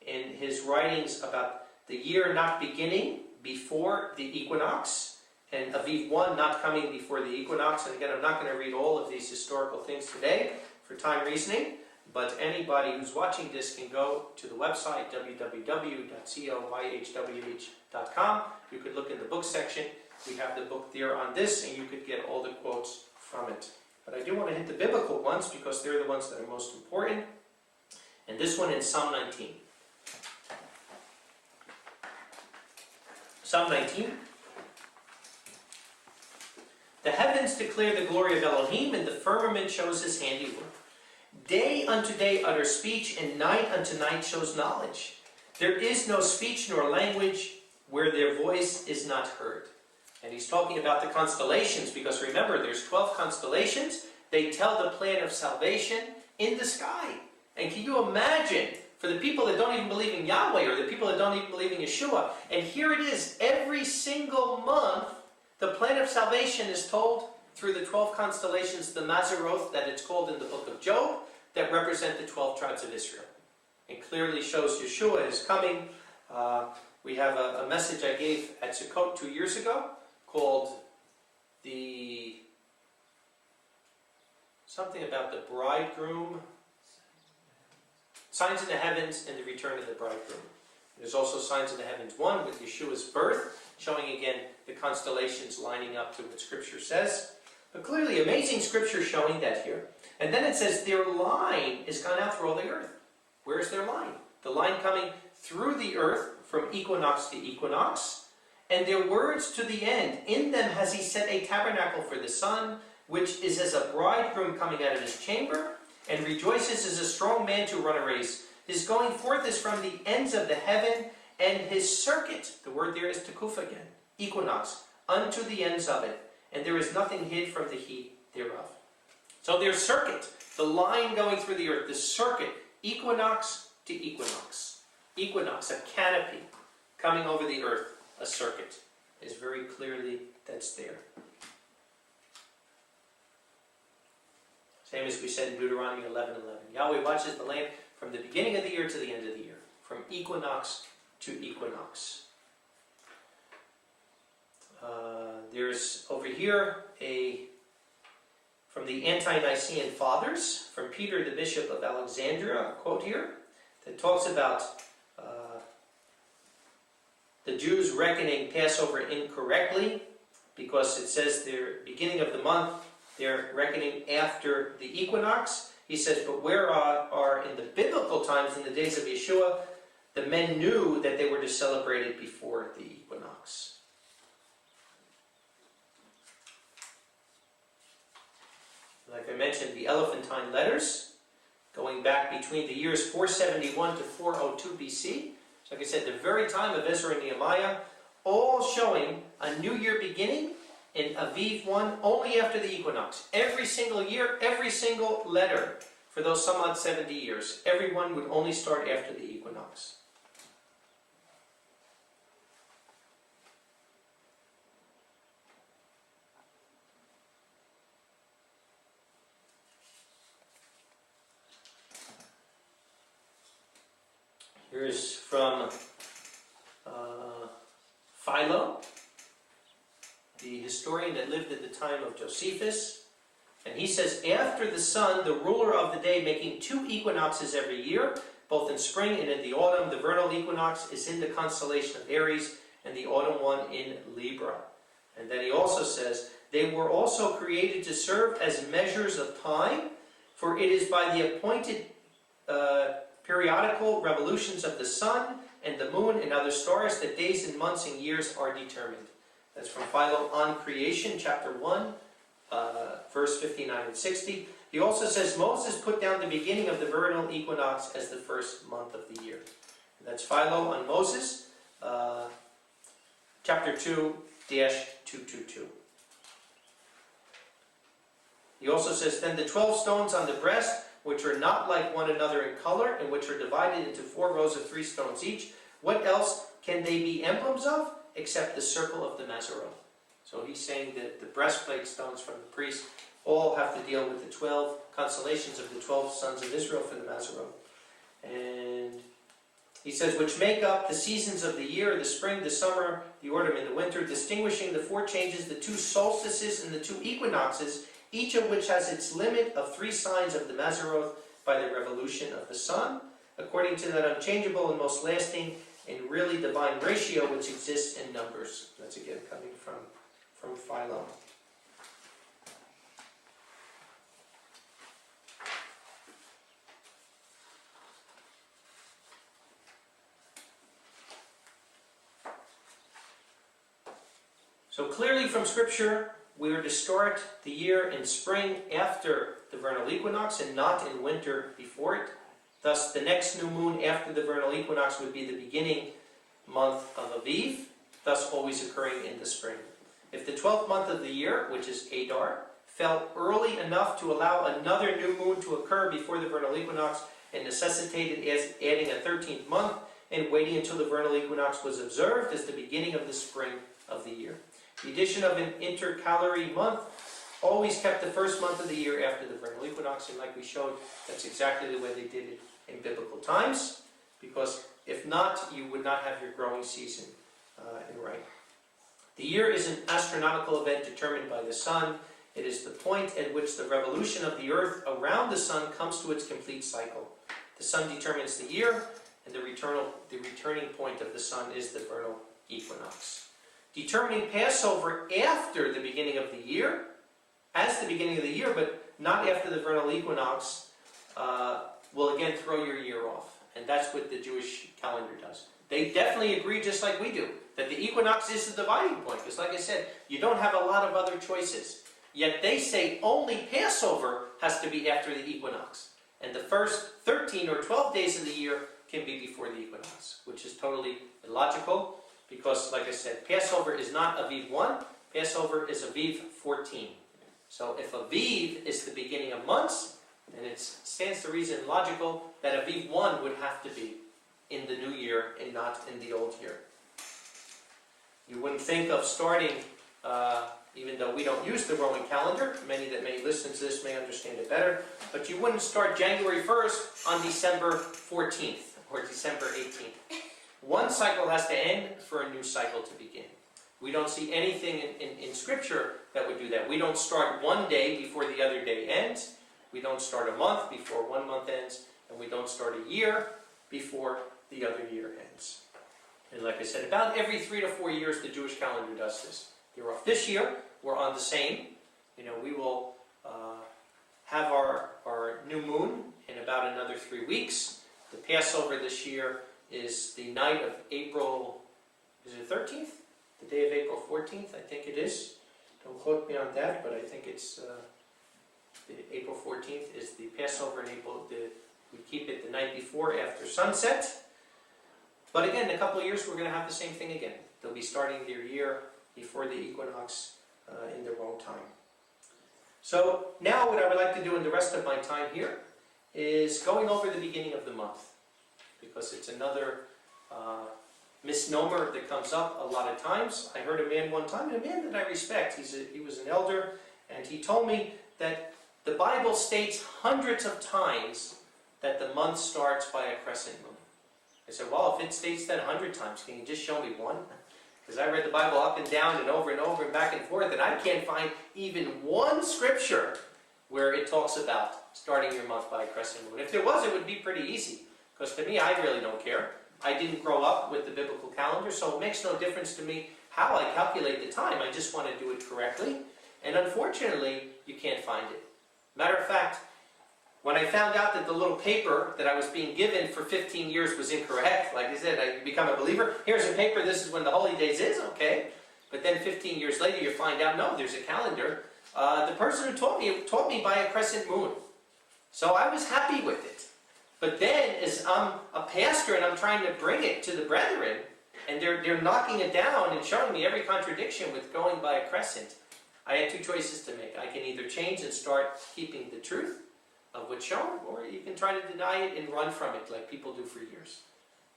in his writings about the year not beginning before the equinox and Aviv 1 not coming before the equinox. And again, I'm not going to read all of these historical things today for time reasoning, but anybody who's watching this can go to the website www.coyhwh.com. You could look in the book section. We have the book there on this, and you could get all the quotes from it. But I do want to hit the biblical ones because they're the ones that are most important. And this one in Psalm 19. Psalm 19. The heavens declare the glory of Elohim, and the firmament shows his handiwork. Day unto day utters speech, and night unto night shows knowledge. There is no speech nor language where their voice is not heard. And he's talking about the constellations, because remember, there's 12 constellations. They tell the plan of salvation in the sky. And can you imagine, for the people that don't even believe in Yahweh, or the people that don't even believe in Yeshua, and here it is, every single month, the plan of salvation is told through the 12 constellations, the Mazaroth, that it's called in the book of Job, that represent the 12 tribes of Israel. It clearly shows Yeshua is coming. We have a message I gave at Sukkot 2 years ago, called something about the bridegroom, Signs in the Heavens and the Return of the Bridegroom. There's also Signs in the Heavens 1 with Yeshua's birth, showing again the constellations lining up to what Scripture says. But clearly amazing Scripture showing that here. And then it says their line is gone out through all the earth. Where's their line? The line coming through the earth from equinox to equinox. And their words to the end. In them has he set a tabernacle for the sun, which is as a bridegroom coming out of his chamber, and rejoices as a strong man to run a race. His going forth is from the ends of the heaven, and his circuit, the word there is tekuf again, equinox, unto the ends of it. And there is nothing hid from the heat thereof. So their circuit, the line going through the earth, the circuit, equinox to equinox. Equinox, a canopy coming over the earth. A circuit is very clearly that's there. Same as we said in Deuteronomy 11:11. Yahweh watches the land from the beginning of the year to the end of the year, from equinox to equinox. There's over here from the Ante-Nicene Fathers, from Peter the Bishop of Alexandria, a quote here that talks about the Jews reckoning Passover incorrectly, because it says they're beginning of the month, they're reckoning after the equinox. He says, but where are in the biblical times, in the days of Yeshua, the men knew that they were to celebrate it before the equinox. Like I mentioned, the Elephantine letters, going back between the years 471 to 402 BC. Like I said, the very time of Ezra and Nehemiah, all showing a new year beginning in Aviv 1 only after the equinox. Every single year, every single letter for those some odd 70 years, everyone would only start after the equinox. Here's from Philo, the historian that lived at the time of Josephus. And he says, after the sun, the ruler of the day, making 2 equinoxes every year, both in spring and in the autumn, the vernal equinox is in the constellation of Aries, and the autumn one in Libra. And then he also says, they were also created to serve as measures of time, for it is by the appointed periodical revolutions of the sun and the moon and other stars that days and months and years are determined. That's from Philo on Creation, chapter 1, verse 59 and 60. He also says Moses put down the beginning of the vernal equinox as the first month of the year. And that's Philo on Moses. chapter 2-222. He also says, then the 12 stones on the breast, which are not like one another in color, and which are divided into 4 rows of 3 stones each. What else can they be emblems of, except the circle of the Mazaroth? So he's saying that the breastplate stones from the priest all have to deal with the 12 constellations of the 12 sons of Israel for the Mazaroth. And he says, which make up the seasons of the year, the spring, the summer, the autumn, and the winter, distinguishing the 4 changes, the 2 solstices, and the 2 equinoxes, each of which has its limit of 3 signs of the Mazaroth by the revolution of the sun, according to that unchangeable and most lasting and really divine ratio which exists in numbers. That's again coming from Philo. So clearly from Scripture, we are to start the year in spring after the vernal equinox and not in winter before it. Thus, the next new moon after the vernal equinox would be the beginning month of Aviv, thus always occurring in the spring. If the 12th month of the year, which is Adar, fell early enough to allow another new moon to occur before the vernal equinox and necessitated adding a 13th month and waiting until the vernal equinox was observed as the beginning of the spring of the year. The addition of an intercalary month always kept the first month of the year after the vernal equinox, and like we showed, that's exactly the way they did it in biblical times, because if not, you would not have your growing season in right. The year is an astronomical event determined by the sun. It is the point at which the revolution of the earth around the sun comes to its complete cycle. The sun determines the year, and the returning point of the sun is the vernal equinox. Determining Passover after the beginning of the year, as the beginning of the year, but not after the vernal equinox, will again throw your year off. And that's what the Jewish calendar does. They definitely agree, just like we do, that the equinox is the dividing point. Because like I said, you don't have a lot of other choices. Yet they say only Passover has to be after the equinox. And the first 13 or 12 days of the year can be before the equinox, which is totally illogical. Because, like I said, Passover is not Aviv 1, Passover is Aviv 14. So if Aviv is the beginning of months, then it stands to reason logical that Aviv 1 would have to be in the new year and not in the old year. You wouldn't think of starting, even though we don't use the Roman calendar, many that may listen to this may understand it better, but you wouldn't start January 1st on December 14th or December 18th. One cycle has to end for a new cycle to begin. We don't see anything in Scripture that would do that. We don't start one day before the other day ends. We don't start a month before one month ends. And we don't start a year before the other year ends. And like I said, about every 3 to 4 years the Jewish calendar does this. You're off this year, we're on the same. We will have our new moon in about another 3 weeks. The Passover this year is the night of April, is it 13th? The day of April 14th, I think it is. Don't quote me on that, but I think it's April 14th is the Passover, and we keep it the night before after sunset. But again, in a couple of years we're going to have the same thing again. They'll be starting their year before the equinox in their own time. So now what I would like to do in the rest of my time here is going over the beginning of the month, because it's another misnomer that comes up a lot of times. I heard a man one time, and a man that I respect, he was an elder, and he told me that the Bible states hundreds of times that the month starts by a crescent moon. I said, well, if it states that 100 times, can you just show me one? Because I read the Bible up and down and over and back and forth, and I can't find even one scripture where it talks about starting your month by a crescent moon. If there was, it would be pretty easy. Because to me, I really don't care. I didn't grow up with the biblical calendar, so it makes no difference to me how I calculate the time. I just want to do it correctly. And unfortunately, you can't find it. Matter of fact, when I found out that the little paper that I was being given for 15 years was incorrect, like I said, I become a believer. Here's a paper, this is when the Holy Days is, okay. But then 15 years later, you find out, no, there's a calendar. The person who taught me by a crescent moon. So I was happy with it. But then, as I'm a pastor and I'm trying to bring it to the brethren, And they're knocking it down and showing me every contradiction with going by a crescent. I had two choices to make. I can either change and start keeping the truth of what's shown, or you can try to deny it and run from it like people do for years.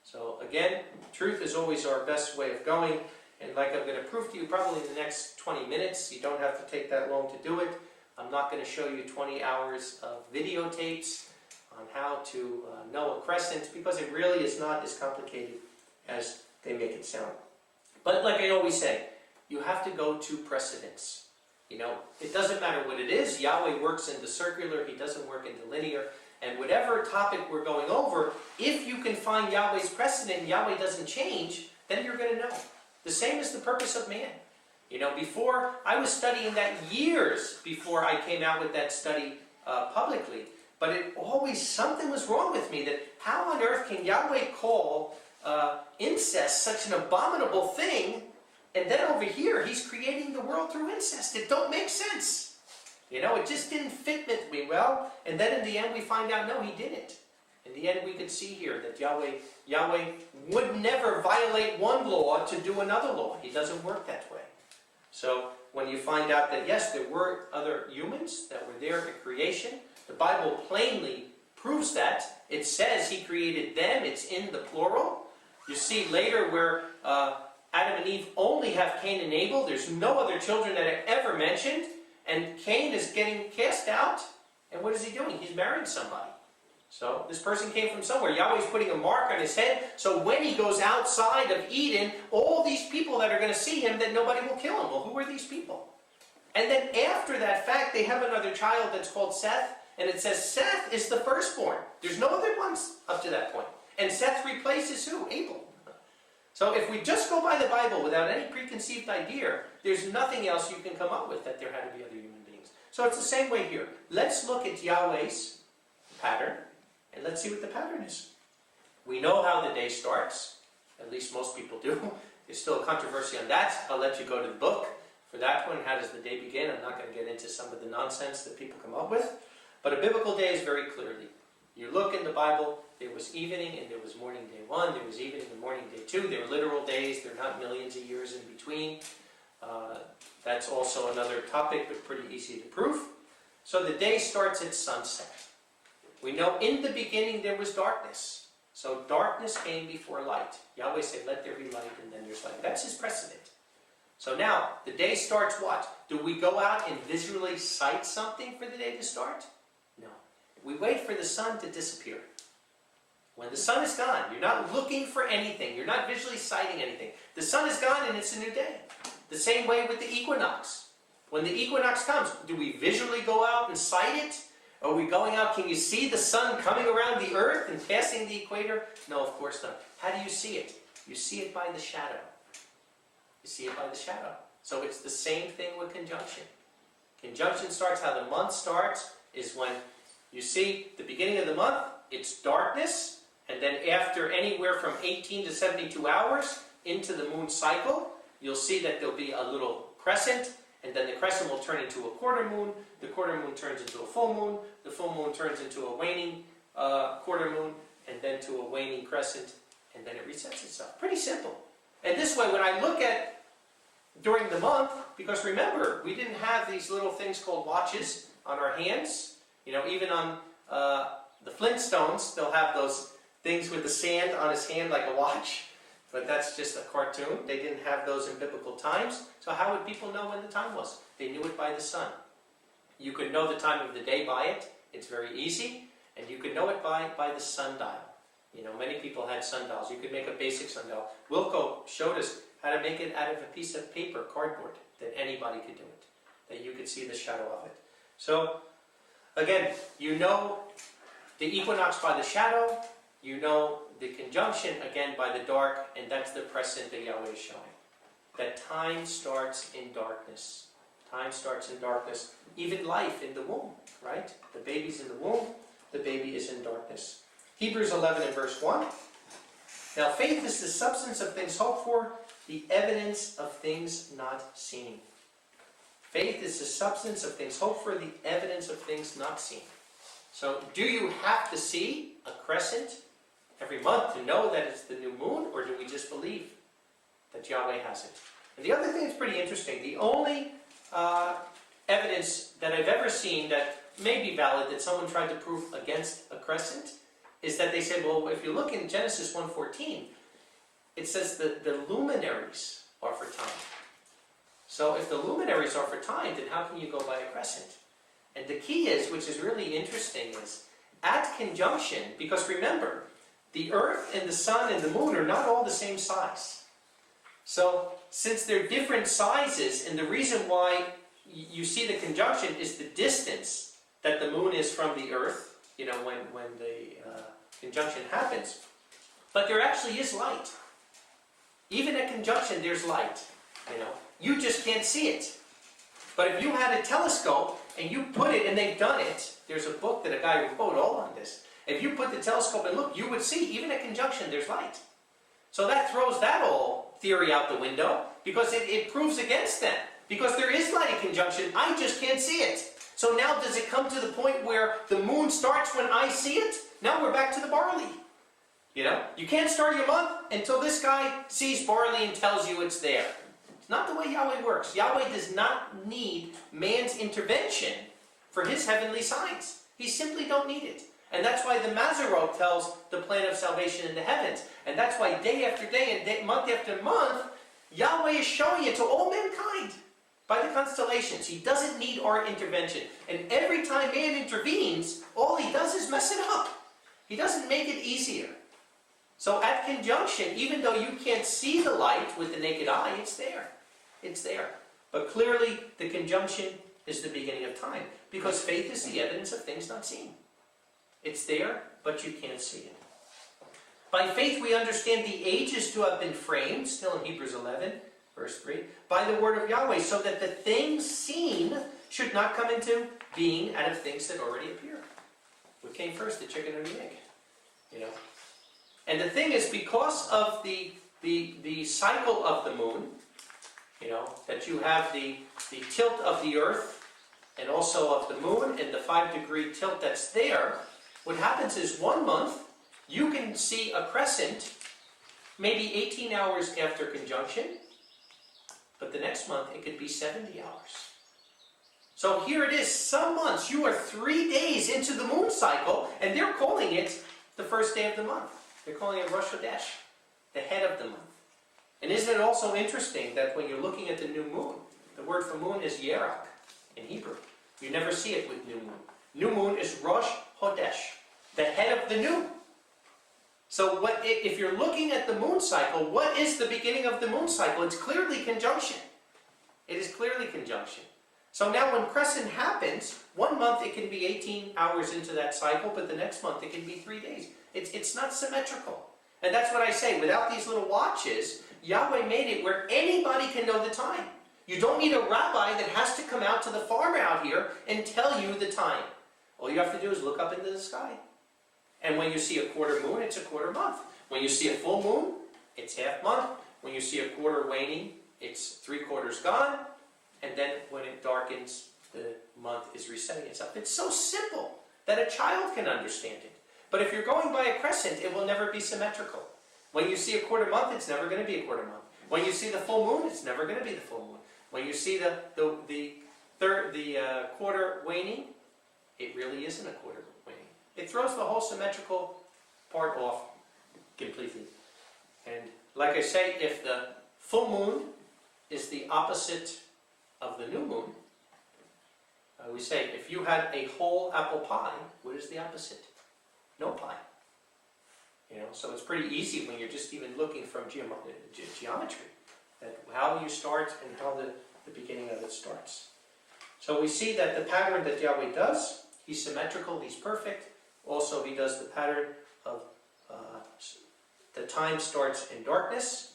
So again, truth is always our best way of going. And like I'm going to prove to you probably in the next 20 minutes, you don't have to take that long to do it. I'm not going to show you 20 hours of videotapes on how to know a crescent, because it really is not as complicated as they make it sound. But like I always say, you have to go to precedents. You know, it doesn't matter what it is. Yahweh works in the circular, He doesn't work in the linear. And whatever topic we're going over, if you can find Yahweh's precedent and Yahweh doesn't change, then you're going to know. The same is the purpose of man. You know, before, I was studying that years before I came out with that study publicly. But it always, something was wrong with me, that how on earth can Yahweh call incest such an abominable thing, and then over here He's creating the world through incest? It don't make sense. You know, it just didn't fit with me well, and then in the end we find out, no, He didn't. In the end we could see here that Yahweh would never violate one law to do another law. He doesn't work that way. So when you find out that yes, there were other humans that were there at creation, the Bible plainly proves that. It says He created them. It's in the plural. You see later where Adam and Eve only have Cain and Abel. There's no other children that are ever mentioned. And Cain is getting cast out. And what is he doing? He's marrying somebody. So this person came from somewhere. Yahweh's putting a mark on his head. So when he goes outside of Eden, all these people that are going to see him, that nobody will kill him. Well, who are these people? And then after that fact, they have another child that's called Seth. And it says Seth is the firstborn. There's no other ones up to that point. And Seth replaces who? Abel. So if we just go by the Bible without any preconceived idea, there's nothing else you can come up with that there had to be other human beings. So it's the same way here. Let's look at Yahweh's pattern, and let's see what the pattern is. We know how the day starts. At least most people do. There's still a controversy on that. I'll let you go to the book for that one. How does the day begin? I'm not going to get into some of the nonsense that people come up with. But a biblical day is very clearly. You look in the Bible, there was evening and there was morning day 1, there was evening and morning day 2. They're literal days, they're not millions of years in between. That's also another topic, but pretty easy to prove. So the day starts at sunset. We know in the beginning there was darkness. So darkness came before light. Yahweh said, let there be light, and then there's light. That's His precedent. So now, the day starts what? Do we go out and visually sight something for the day to start? No. We wait for the sun to disappear. When the sun is gone, you're not looking for anything. You're not visually sighting anything. The sun is gone and it's a new day. The same way with the equinox. When the equinox comes, do we visually go out and sight it? Are we going out, can you see the sun coming around the earth and passing the equator? No, of course not. How do you see it? You see it by the shadow. You see it by the shadow. So it's the same thing with conjunction. Conjunction starts, how the month starts, is when you see the beginning of the month, it's darkness, and then after anywhere from 18 to 72 hours into the moon cycle, you'll see that there'll be a little crescent, and then the crescent will turn into a quarter moon, the quarter moon turns into a full moon, the full moon turns into a waning quarter moon, and then to a waning crescent, and then it resets itself. Pretty simple. And this way, when I look at during the month, because remember, we didn't have these little things called watches on our hands. You know, even on the Flintstones, they'll have those things with the sand on his hand like a watch. But that's just a cartoon. They didn't have those in biblical times. So how would people know when the time was? They knew it by the sun. You could know the time of the day by it. It's very easy. And you could know it by the sundial. You know, many people had sundials. You could make a basic sundial. Wilco showed us how to make it out of a piece of paper, cardboard, that anybody could do it. That you could see the shadow of it. So, again, you know the equinox by the shadow. You know the conjunction, again, by the dark. And that's the precedent that Yahweh is showing. That time starts in darkness. Time starts in darkness. Even life in the womb, right? The baby's in the womb. The baby is in darkness. Hebrews 11 and verse 1. Now faith is the substance of things hoped for, the evidence of things not seen. Faith is the substance of things hoped for, the evidence of things not seen. So do you have to see a crescent every month to know that it's the new moon, or do we just believe that Yahweh has it. And the other thing that's pretty interesting, the only evidence that I've ever seen that may be valid that someone tried to prove against a crescent is that they said, well, if you look in Genesis 1:14, it says that the luminaries are for time. So if the luminaries are for time, then how can you go by a crescent? And the key is, which is really interesting, is at conjunction, because remember, the earth and the sun and the moon are not all the same size. So since they're different sizes, and the reason why you see the conjunction is the distance that the moon is from the earth, when the conjunction happens. But there actually is light. Even at conjunction, there's light. You just can't see it. But if you had a telescope and you put it, and they've done it, there's a book that a guy wrote all on this. If you put the telescope and look, you would see, even at conjunction, there's light. So that throws that whole theory out the window, because it proves against them. Because there is light at conjunction, I just can't see it. So now does it come to the point where the moon starts when I see it? Now we're back to the barley. You can't start your month until this guy sees barley and tells you it's there. It's not the way Yahweh works. Yahweh does not need man's intervention for his heavenly signs. He simply don't need it. And that's why the Mazarot tells the plan of salvation in the heavens. And that's why day after day and month after month, Yahweh is showing it to all mankind by the constellations. He doesn't need our intervention. And every time man intervenes, all he does is mess it up. He doesn't make it easier. So at conjunction, even though you can't see the light with the naked eye, it's there. It's there. But clearly, the conjunction is the beginning of time. Because faith is the evidence of things not seen. It's there, but you can't see it. By faith we understand the ages to have been framed, still in Hebrews 11, verse 3, by the word of Yahweh, so that the things seen should not come into being out of things that already appear. What came first, the chicken or the egg? And the thing is, because of the cycle of the moon, that you have the tilt of the earth and also of the moon and the 5-degree tilt that's there, what happens is 1 month you can see a crescent maybe 18 hours after conjunction, but the next month it could be 70 hours. So here it is, some months you are 3 days into the moon cycle, and they're calling it the first day of the month. They're calling it Rosh Chodesh, the head of the month. And isn't it also interesting that when you're looking at the new moon, the word for moon is Yerak in Hebrew. You never see it with new moon. New moon is Rosh Chodesh, the head of the new. So if you're looking at the moon cycle, what is the beginning of the moon cycle? It's clearly conjunction. It is clearly conjunction. So now when crescent happens, 1 month it can be 18 hours into that cycle, but the next month it can be 3 days. It's not symmetrical. And that's what I say, without these little watches, Yahweh made it where anybody can know the time. You don't need a rabbi that has to come out to the farm out here and tell you the time. All you have to do is look up into the sky. And when you see a quarter moon, it's a quarter month. When you see a full moon, it's half month. When you see a quarter waning, it's 3 quarters gone. And then when it darkens, the month is resetting itself. It's so simple that a child can understand it. But if you're going by a crescent, it will never be symmetrical. When you see a quarter month, it's never going to be a quarter month. When you see the full moon, it's never going to be the full moon. When you see the quarter waning, it really isn't a quarter waning. It throws the whole symmetrical part off completely. And like I say, if the full moon is the opposite of the new moon, we say if you had a whole apple pie, what is the opposite? No pie. So it's pretty easy when you're just even looking from geometry, that how you start and how the beginning of it starts. So we see that the pattern that Yahweh does, he's symmetrical, he's perfect. Also he does the pattern of the time starts in darkness.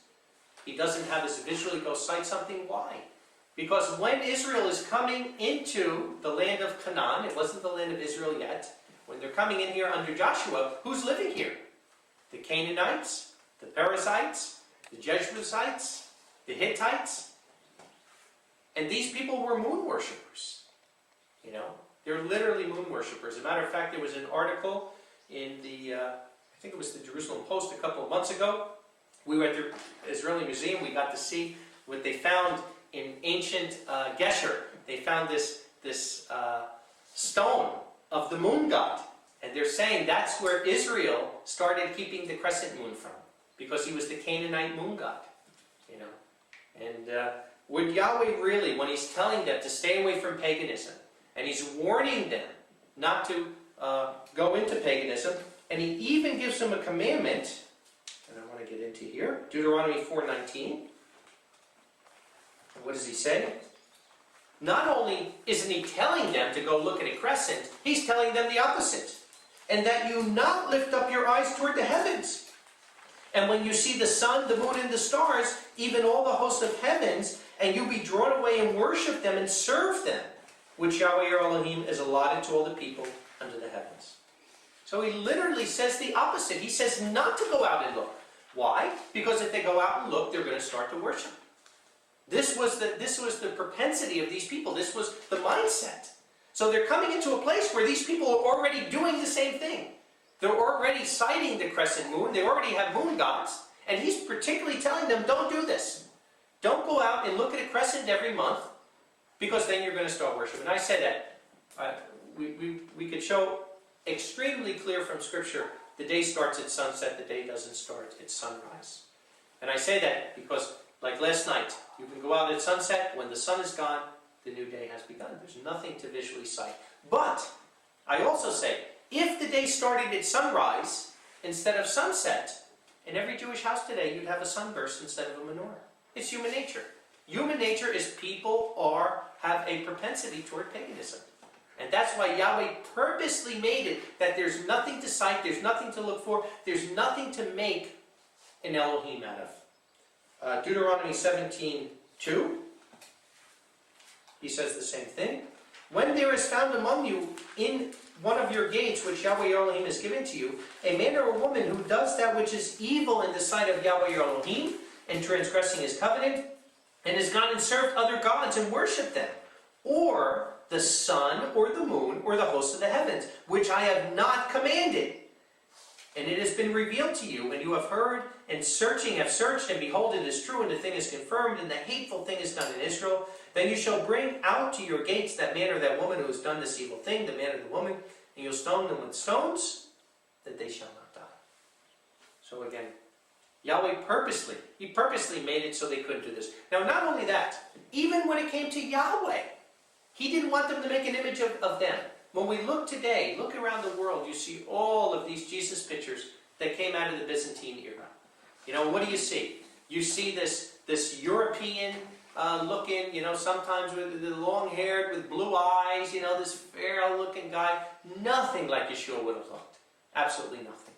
He doesn't have us visually go sight something. Why? Because when Israel is coming into the land of Canaan, it wasn't the land of Israel yet, when they're coming in here under Joshua, who's living here? The Canaanites, the Perizzites, the Jebusites, the Hittites. And these people were moon worshippers. They're literally moon worshippers. As a matter of fact, there was an article in the, I think it was the Jerusalem Post a couple of months ago, We went to the Israeli Museum. We got to see what they found in ancient Gesher. They found this stone of the moon god. And they're saying that's where Israel started keeping the crescent moon from, because he was the Canaanite moon god. You know, and would Yahweh really, when he's telling them to stay away from paganism, and he's warning them not to go into paganism, and he even gives them a commandment, and I want to get into here, Deuteronomy 4:19. What does he say? Not only isn't he telling them to go look at a crescent, he's telling them the opposite. And that you not lift up your eyes toward the heavens. And when you see the sun, the moon, and the stars, even all the hosts of heavens, and you be drawn away and worship them and serve them, which Yahweh your Elohim is allotted to all the people under the heavens. So he literally says the opposite. He says not to go out and look. Why? Because if they go out and look, they're going to start to worship. This was the propensity of these people. This was the mindset. So they're coming into a place where these people are already doing the same thing. They're already citing the crescent moon. They already have moon gods. And he's particularly telling them, don't do this. Don't go out and look at a crescent every month, because then you're going to start worshiping. And I said that. We could show extremely clear from Scripture, the day starts at sunset, the day doesn't start at sunrise. And I say that because, like last night, you can go out at sunset. When the sun is gone, the new day has begun. There's nothing to visually sight. But I also say, if the day started at sunrise instead of sunset, in every Jewish house today, you'd have a sunburst instead of a menorah. It's human nature. Human nature is people have a propensity toward paganism. And that's why Yahweh purposely made it that there's nothing to sight, there's nothing to look for, there's nothing to make an Elohim out of. Deuteronomy 17:2. He says the same thing. When there is found among you in one of your gates, which Yahweh your Elohim has given to you, a man or a woman who does that which is evil in the sight of Yahweh your Elohim, and transgressing his covenant, and has gone and served other gods and worshipped them, or the sun, or the moon, or the hosts of the heavens, which I have not commanded, and it has been revealed to you, and you have heard, and have searched, and behold, it is true, and the thing is confirmed, and the hateful thing is done in Israel, then you shall bring out to your gates that man or that woman who has done this evil thing, the man or the woman, and you'll stone them with stones, that they shall not die. So again, Yahweh purposely made it so they couldn't do this. Now, not only that, even when it came to Yahweh, he didn't want them to make an image of them. When we look today, look around the world, you see all of these Jesus pictures that came out of the Byzantine era. You know, what do you see? You see this European looking, sometimes with the long-haired, with blue eyes, this fair-looking guy. Nothing like Yeshua would have looked. Absolutely nothing.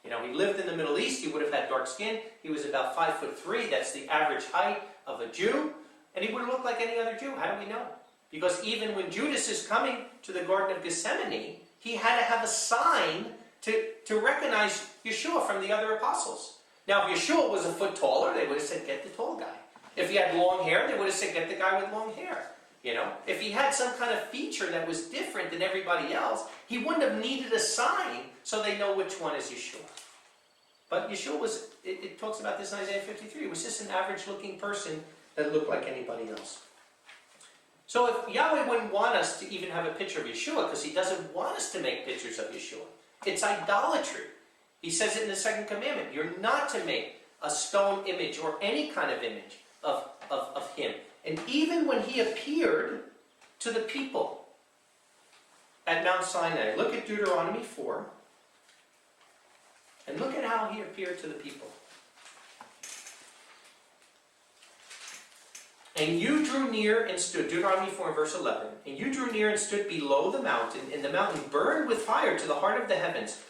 He lived in the Middle East. He would have had dark skin. He was about 5'3". That's the average height of a Jew. And he would have looked like any other Jew. How do we know? Because even when Judas is coming to the Garden of Gethsemane, he had to have a sign to recognize Yeshua from the other apostles. Now, if Yeshua was a foot taller, they would have said, get the tall guy. If he had long hair, they would have said, get the guy with long hair. If he had some kind of feature that was different than everybody else, he wouldn't have needed a sign so they know which one is Yeshua. But Yeshua was, it talks about this in Isaiah 53, he was just an average-looking person that looked like anybody else. So if Yahweh wouldn't want us to even have a picture of Yeshua, because he doesn't want us to make pictures of Yeshua, it's idolatry. He says it in the second commandment. You're not to make a stone image or any kind of image of him. And even when he appeared to the people at Mount Sinai, look at Deuteronomy 4, and look at how he appeared to the people. And you drew near and stood, Deuteronomy 4 verse 11, and you drew near and stood below the mountain, and the mountain burned with fire to the heart of the heavens,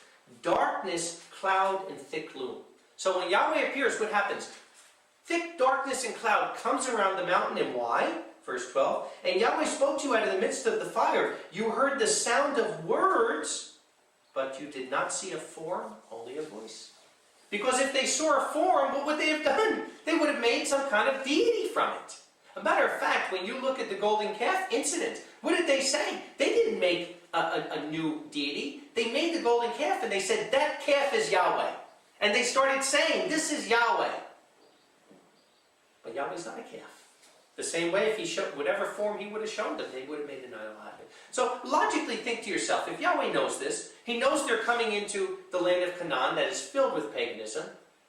darkness, cloud, and thick gloom. So when Yahweh appears, what happens? Thick darkness and cloud comes around the mountain, and why? Verse 12, and Yahweh spoke to you out of the midst of the fire. You heard the sound of words, but you did not see a form, only a voice. Because if they saw a form, what would they have done? They would have made some kind of deity from it. A matter of fact, when you look at the golden calf incident, what did they say? They didn't make a new deity. They made the golden calf and they said, that calf is Yahweh. And they started saying, this is Yahweh. But Yahweh's not a calf. The same way, if he showed whatever form he would have shown them, they would have made an idol out of it. So logically think to yourself, if Yahweh knows this, he knows they're coming into the land of Canaan that is filled with paganism.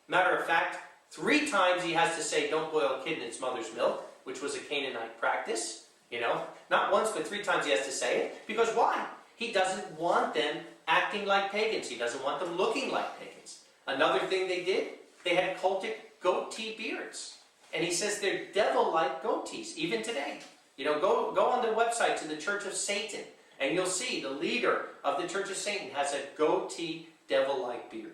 Matter of fact, 3 times he has to say, don't boil a kid in its mother's milk, which was a Canaanite practice. You know, not once, but 3 times he has to say it. Because why? He doesn't want them acting like pagans. He doesn't want them looking like pagans. Another thing they did, they had cultic goatee beards. And he says they're devil-like goatees, even today. You know, go on the website to the Church of Satan, and you'll see the leader of the Church of Satan has a goatee, devil-like beard.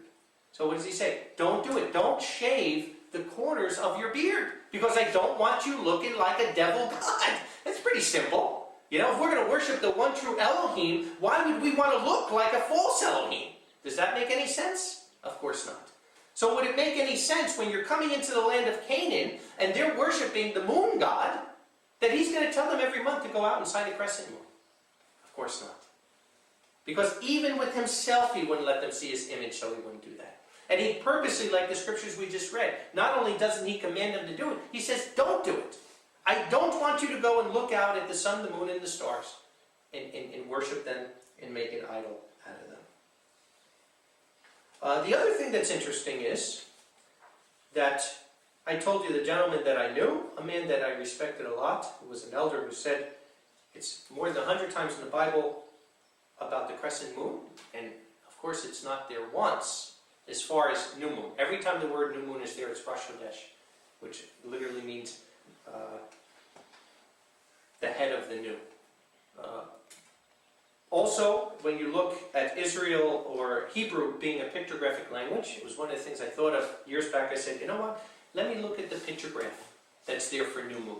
So what does he say? Don't do it. Don't shave the corners of your beard, because I don't want you looking like a devil god. It's pretty simple. You know, if we're going to worship the one true Elohim, why would we want to look like a false Elohim? Does that make any sense? Of course not. So would it make any sense when you're coming into the land of Canaan and they're worshiping the moon god that he's going to tell them every month to go out and sight a crescent moon? Of course not. Because even with himself he wouldn't let them see his image, so he wouldn't do that. And he purposely, like the scriptures we just read, not only doesn't he command them to do it, he says, don't do it. I don't want you to go and look out at the sun, the moon, and the stars and worship them and make an idol out of them. The other thing that's interesting is that I told you the gentleman that I knew, a man that I respected a lot, who was an elder, who said it's more than 100 times in the Bible about the crescent moon, and of course it's not there once as far as new moon. Every time the word new moon is there, it's Rosh Chodesh, which literally means the head of the new. Also, when you look at Israel or Hebrew being a pictographic language, it was one of the things I thought of years back. I said, you know what? Let me look at the pictograph that's there for new moon.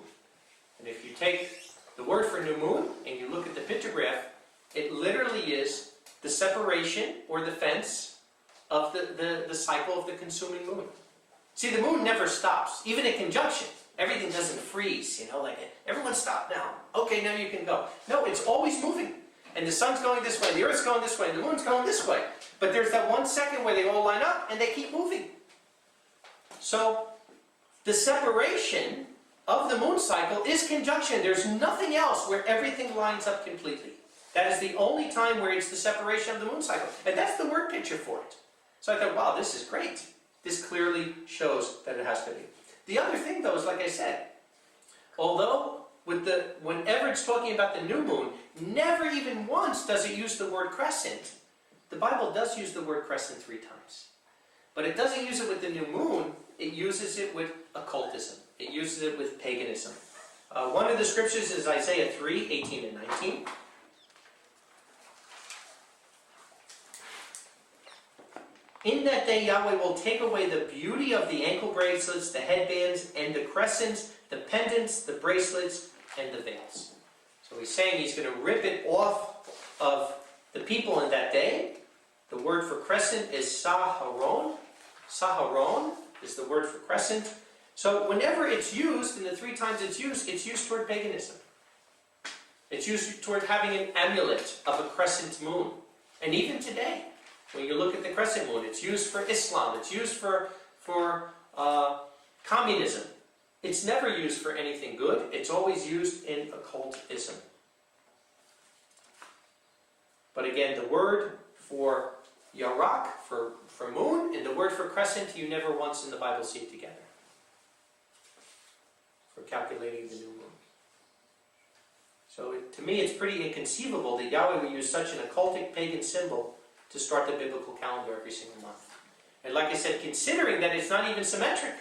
And if you take the word for new moon and you look at the pictograph, it literally is the separation or the fence of the cycle of the consuming moon. See, the moon never stops, even in conjunction. Everything doesn't freeze, you know, like everyone stop now. Okay, now you can go. No, it's always moving. And the sun's going this way, the earth's going this way, and the moon's going this way. But there's that 1 second where they all line up and they keep moving. So, the separation of the moon cycle is conjunction. There's nothing else where everything lines up completely. That is the only time where it's the separation of the moon cycle. And that's the word picture for it. So I thought, wow, this is great. This clearly shows that it has to be. The other thing, though, is like I said, although whenever it's talking about the new moon, never even once does it use the word crescent. The Bible does use the word crescent 3 times. But it doesn't use it with the new moon, it uses it with occultism. It uses it with paganism. One of the scriptures is Isaiah 3, 18 and 19. In that day Yahweh will take away the beauty of the ankle bracelets, the headbands, and the crescents, the pendants, the bracelets, and the veils. So he's saying he's going to rip it off of the people in that day. The word for crescent is saharon. Saharon is the word for crescent. So whenever it's used, and the 3 times it's used toward paganism. It's used toward having an amulet of a crescent moon. And even today, when you look at the crescent moon, it's used for Islam, it's used for communism. It's never used for anything good. It's always used in occultism. But again, the word for yarak, for moon, and the word for crescent, you never once in the Bible see it together. For calculating the new moon. So to me, it's pretty inconceivable that Yahweh would use such an occultic pagan symbol to start the biblical calendar every single month. And like I said, considering that it's not even symmetric.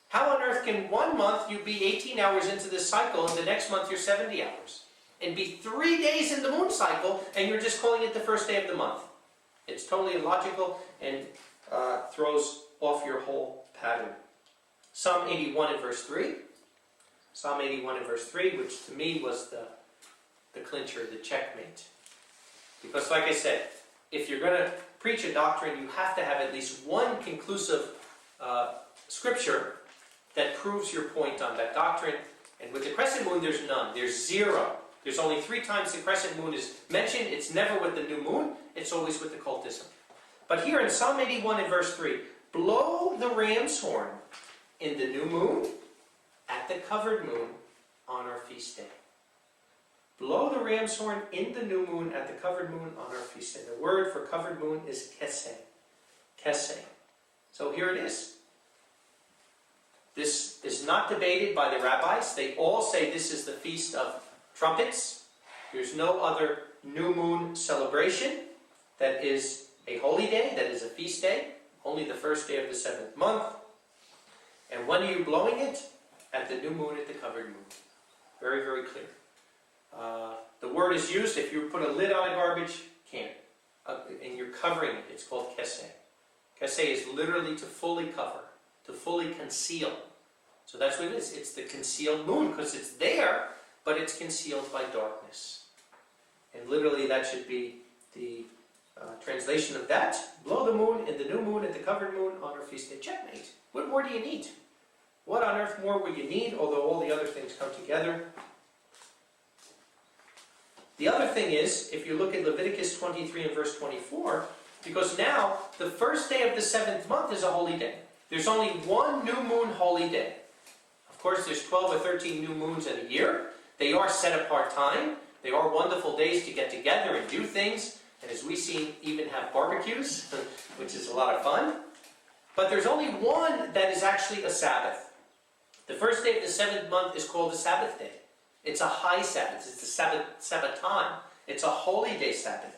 How on earth can 1 month you be 18 hours into this cycle and the next month you're 70 hours? And be 3 days in the moon cycle and you're just calling it the first day of the month? It's totally illogical and throws off your whole pattern. Psalm 81 and verse 3. Psalm 81 and verse 3, which to me was the clincher, the checkmate. Because like I said, if you're going to preach a doctrine, you have to have at least one conclusive scripture that proves your point on that doctrine. And with the crescent moon, there's none. There's 0. There's only 3 times the crescent moon is mentioned. It's never with the new moon. It's always with occultism. But here in Psalm 81 and verse 3, blow the ram's horn in the new moon, at the covered moon, on our feast day. Blow the ram's horn in the new moon, at the covered moon, on our feast day. The word for covered moon is keseh. Keseh. So here it is. This is not debated by the rabbis. They all say this is the Feast of Trumpets. There's no other new moon celebration that is a holy day, that is a feast day. Only the first day of the 7th month. And when are you blowing it? At the new moon, at the covered moon. Very, very clear. The word is used if you put a lid on a garbage can and you're covering it. It's called keseh. Keseh is literally to fully cover, to fully conceal. So that's what it is. It's the concealed moon because it's there, but it's concealed by darkness. And literally that should be the translation of that. Blow the moon in the new moon, at the covered moon, on our feast day. Checkmate. What more do you need? What on earth more would you need, although all the other things come together? The other thing is, if you look at Leviticus 23 and verse 24, because now the first day of the 7th month is a holy day. There's only one new moon holy day. Of course, there's 12 or 13 new moons in a year. They are set apart time. They are wonderful days to get together and do things. And as we see, even have barbecues, which is a lot of fun. But there's only one that is actually a Sabbath. The first day of the 7th month is called the Sabbath day. It's a high Sabbath. It's the Sabbaton. It's a holy day Sabbath.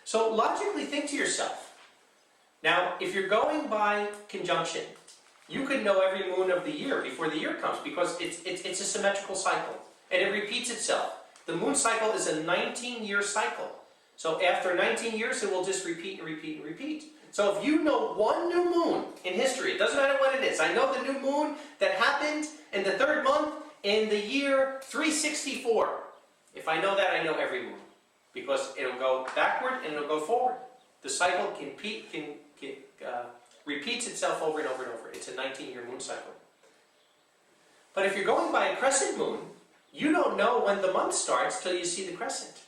So logically think to yourself. Now, if you're going by conjunction, you could know every moon of the year before the year comes because it's a symmetrical cycle. And it repeats itself. The moon cycle is a 19-year cycle. So after 19 years, it will just repeat and repeat and repeat. So if you know one new moon in history, it doesn't matter what it is. I know the new moon that happened in the 3rd month in the year 364. If I know that, I know every moon. Because it'll go backward and it'll go forward. The cycle repeats itself over and over and over. It's a 19-year moon cycle. But if you're going by a crescent moon, you don't know when the month starts till you see the crescent.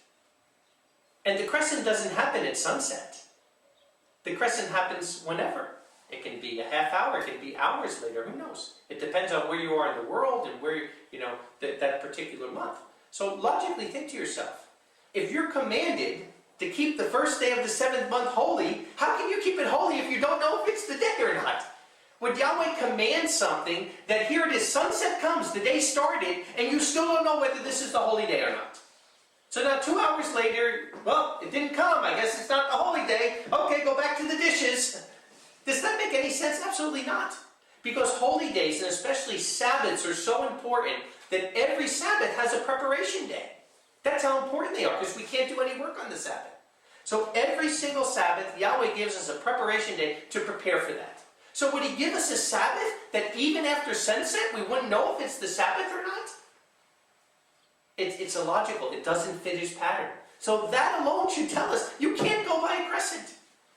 And the crescent doesn't happen at sunset. The crescent happens whenever. It can be a half hour, it can be hours later, who knows? It depends on where you are in the world and where, that particular month. So logically think to yourself, if you're commanded to keep the first day of the 7th month holy, how can you keep it holy if you don't know if it's the day or not? Would Yahweh command something that here it is, sunset comes, the day started, and you still don't know whether this is the holy day or not? So now 2 hours later, well, it didn't come. I guess it's not the holy day. Okay, go back to the dishes. Does that make any sense? Absolutely not. Because holy days, and especially Sabbaths, are so important that every Sabbath has a preparation day. That's how important they are, because we can't do any work on the Sabbath. So every single Sabbath, Yahweh gives us a preparation day to prepare for that. So would He give us a Sabbath that even after sunset, we wouldn't know if it's the Sabbath or not? It's illogical. It doesn't fit His pattern. So that alone should tell us, you can't go by a crescent.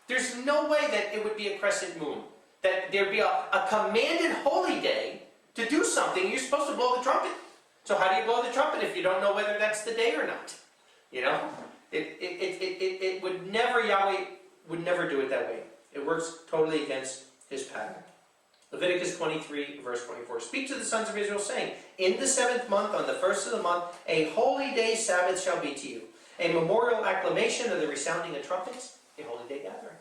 There's no way that it would be a crescent moon. That there'd be a commanded holy day to do something. You're supposed to blow the trumpet. So how do you blow the trumpet if you don't know whether that's the day or not? It would never, Yahweh would never do it that way. It works totally against His pattern. Leviticus 23, verse 24. Speak to the sons of Israel, saying, in the 7th month, on the 1st of the month, a holy day Sabbath shall be to you. A memorial acclamation of the resounding of trumpets, a holy day gathering.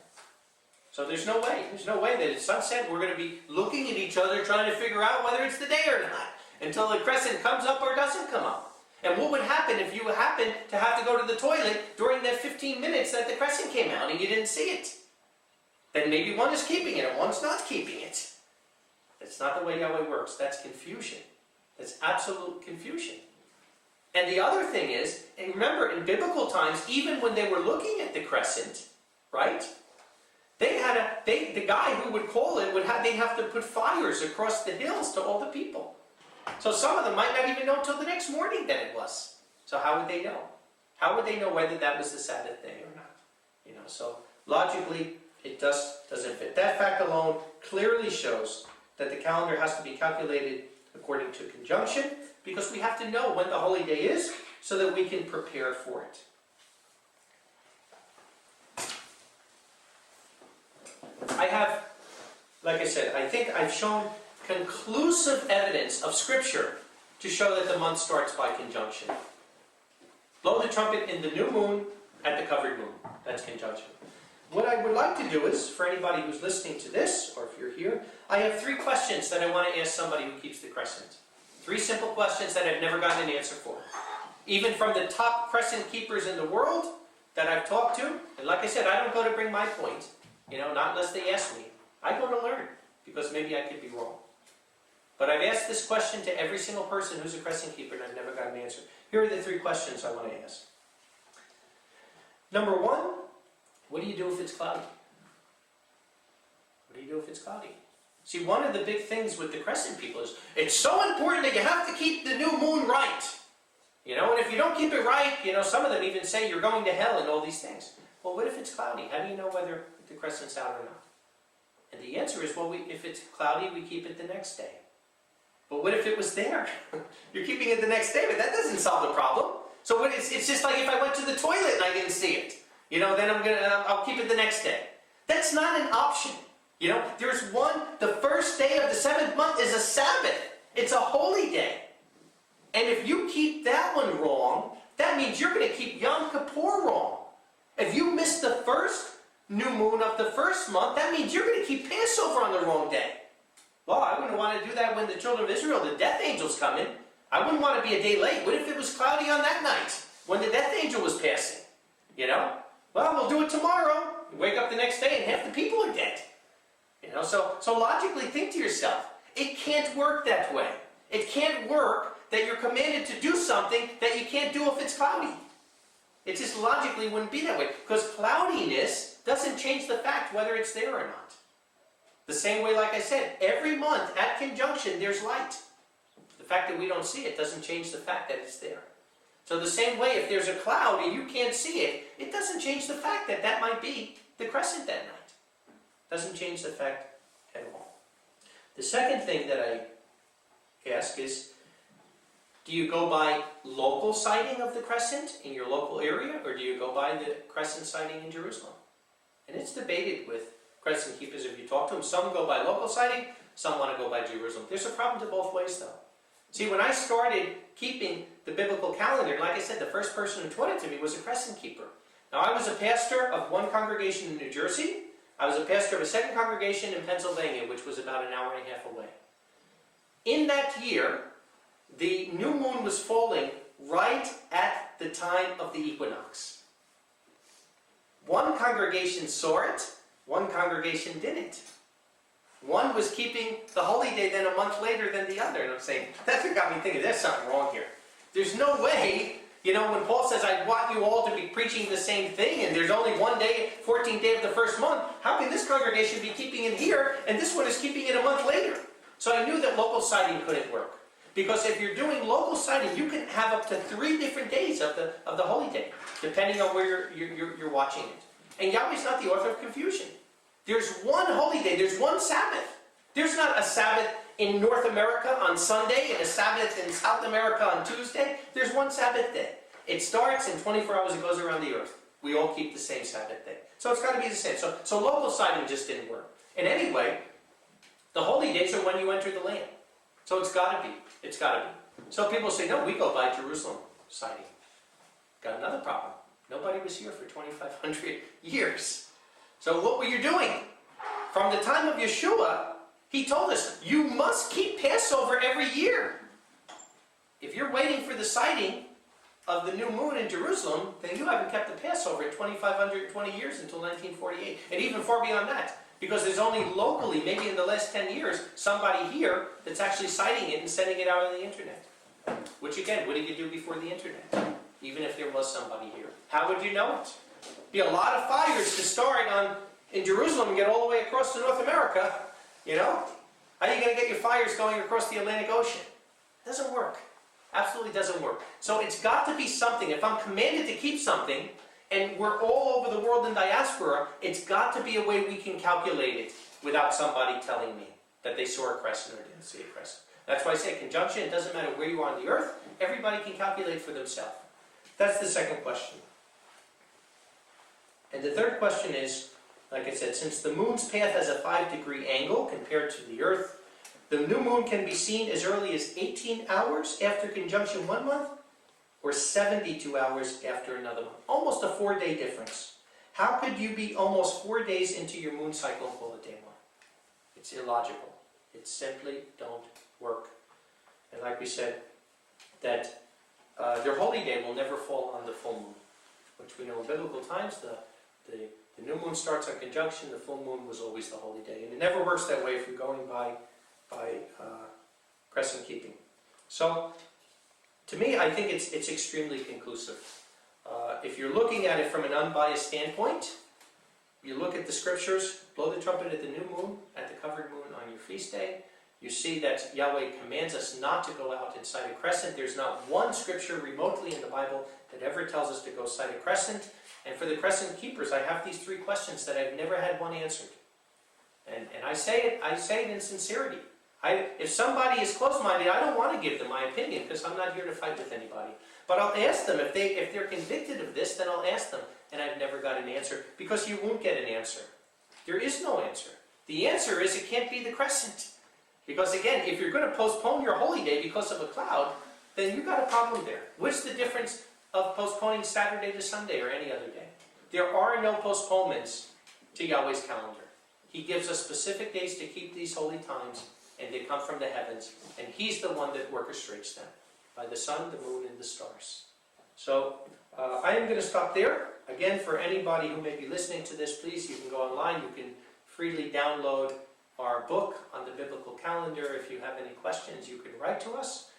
So there's no way that at sunset we're going to be looking at each other trying to figure out whether it's the day or not until the crescent comes up or doesn't come up. And what would happen if you happen to have to go to the toilet during that 15 minutes that the crescent came out and you didn't see it? Then maybe one is keeping it and one's not keeping it. That's not the way Yahweh works. That's confusion. That's absolute confusion. And the other thing is, and remember, in biblical times, even when they were looking at the crescent, right? The guy who would call it they'd have to put fires across the hills to all the people. So some of them might not even know until the next morning that it was. So how would they know? How would they know whether that was the Sabbath day or not? So logically, it doesn't fit. That fact alone clearly shows that the calendar has to be calculated according to conjunction, because we have to know when the holy day is so that we can prepare for it. I have, like I said, I think I've shown conclusive evidence of Scripture to show that the month starts by conjunction. Blow the trumpet in the new moon at the covered moon. That's conjunction. What I would like to do is, for anybody who's listening to this, or if you're here, I have 3 questions that I want to ask somebody who keeps the crescent. 3 simple questions that I've never gotten an answer for. Even from the top crescent keepers in the world that I've talked to, and like I said, I don't go to bring my point, not unless they ask me. I go to learn, because maybe I could be wrong. But I've asked this question to every single person who's a crescent keeper, and I've never got an answer. Here are the 3 questions I want to ask. Number 1, what do you do if it's cloudy? What do you do if it's cloudy? See, one of the big things with the crescent people is, it's so important that you have to keep the new moon right. And if you don't keep it right, some of them even say you're going to hell and all these things. Well, what if it's cloudy? How do you know whether the crescent's out or not? And the answer is, well, if it's cloudy, we keep it the next day. But what if it was there? You're keeping it the next day, but that doesn't solve the problem. So it's just like if I went to the toilet and I didn't see it. Then I'll keep it the next day. That's not an option. There's the first day of the 7th month is a Sabbath. It's a holy day. And if you keep that one wrong, that means you're going to keep Yom Kippur wrong. If you miss the first new moon of the first month, that means you're going to keep Passover on the wrong day. Well, I wouldn't want to do that when the children of Israel, the death angel's coming. I wouldn't want to be a day late. What if it was cloudy on that night when the death angel was passing? Well, we'll do it tomorrow. You wake up the next day and half the people are dead. So logically think to yourself, it can't work that way. It can't work that you're commanded to do something that you can't do if it's cloudy. It just logically wouldn't be that way. Because cloudiness doesn't change the fact whether it's there or not. The same way, like I said, every month at conjunction there's light. The fact that we don't see it doesn't change the fact that it's there. So the same way, if there's a cloud and you can't see it, it doesn't change the fact that that might be the crescent that night. Doesn't change the fact at all. The second thing that I ask is, do you go by local sighting of the crescent in your local area, or do you go by the crescent sighting in Jerusalem? And it's debated with crescent keepers if you talk to them. Some go by local sighting, some want to go by Jerusalem. There's a problem to both ways, though. See, when I started keeping the biblical calendar, like I said, the first person who taught it to me was a crescent keeper. Now, I was a pastor of one congregation in New Jersey. I was a pastor of a second congregation in Pennsylvania, which was about an hour and a half away. In that year, the new moon was falling right at the time of the equinox. One congregation saw it, one congregation didn't. One was keeping the holy day then a month later than the other. And I'm saying, that's what got me thinking, there's something wrong here. There's no way, when Paul says, I want you all to be preaching the same thing, and there's only one day, 14th day of the first month, how can this congregation be keeping it here, and this one is keeping it a month later? So I knew that local sighting couldn't work. Because if you're doing local sighting, you can have up to 3 different days of the holy day, depending on where you're watching it. And Yahweh's not the author of confusion. There's one holy day, there's one Sabbath. There's not a Sabbath in North America on Sunday and a Sabbath in South America on Tuesday. There's one Sabbath day. It starts in 24 hours, it goes around the earth. We all keep the same Sabbath day. So it's got to be the same. So local sighting just didn't work. And anyway, the holy days are when you enter the land. So it's got to be. It's got to be. So people say, no, we go by Jerusalem sighting. Got another problem. Nobody was here for 2,500 years. So what were you doing? From the time of Yeshua, he told us, you must keep Passover every year. If you're waiting for the sighting of the new moon in Jerusalem, then you haven't kept the Passover in 2,520 years until 1948. And even far beyond that. Because there's only locally, maybe in the last 10 years, somebody here that's actually citing it and sending it out on the internet. Which again, what did you do before the internet? Even if there was somebody here. How would you know it? Be a lot of fires to start in Jerusalem and get all the way across to North America. How are you going to get your fires going across the Atlantic Ocean? It doesn't work. Absolutely doesn't work. So it's got to be something. If I'm commanded to keep something, and we're all over the world in diaspora, it's got to be a way we can calculate it without somebody telling me that they saw a crescent or didn't see a crescent. That's why I say conjunction, it doesn't matter where you are on the earth, everybody can calculate for themselves. That's the second question. And the third question is, Like I said, since the moon's path has a 5-degree angle compared to the Earth, the new moon can be seen as early as 18 hours after conjunction 1 month, or 72 hours after another month. Almost a 4-day difference. How could you be almost 4 days into your moon cycle and call it day 1? It's illogical. It simply don't work. And like we said, that their holy day will never fall on the full moon, which we know in biblical times, the new moon starts on conjunction, the full moon was always the holy day. And it never works that way if you're going by crescent keeping. So, to me, I think it's extremely conclusive. If you're looking at it from an unbiased standpoint, you look at the scriptures, blow the trumpet at the new moon, at the covered moon on your feast day. You see that Yahweh commands us not to go out and sight a crescent. There's not one scripture remotely in the Bible that ever tells us to go sight a crescent. And for the crescent keepers, I have these 3 questions that I've never had one answered. And I say it in sincerity. If somebody is close-minded, I don't want to give them my opinion because I'm not here to fight with anybody. But I'll ask them. If they're convicted of this, then I'll ask them. And I've never got an answer because you won't get an answer. There is no answer. The answer is it can't be the crescent. Because again, if you're going to postpone your holy day because of a cloud, then you've got a problem there. What's the difference of postponing Saturday to Sunday or any other day? There are no postponements to Yahweh's calendar. He gives us specific days to keep these holy times, and they come from the heavens, and He's the one that orchestrates them by the sun, the moon, and the stars. So I am going to stop there. Again, for anybody who may be listening to this, please, you can go online. You can freely download our book on the biblical calendar. If you have any questions, you can write to us.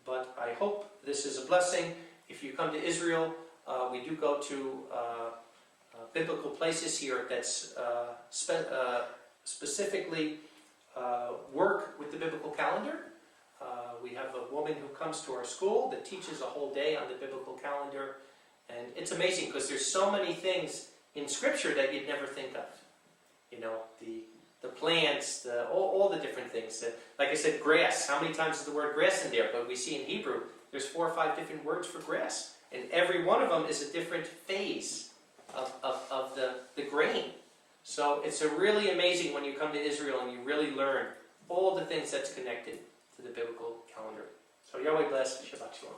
But I hope this is a blessing. If you come to Israel, we do go to biblical places here that's specifically work with the biblical calendar. We have a woman who comes to our school that teaches a whole day on the biblical calendar. And it's amazing because there's so many things in Scripture that you'd never think of. You know, the plants, all the different things. Like I said, grass. How many times is the word grass in there? But we see in Hebrew, there's 4 or 5 different words for grass. And every one of them is a different phase of the grain. So it's really amazing when you come to Israel and you really learn all the things that's connected to the biblical calendar. So Yahweh bless. Shabbat Shalom.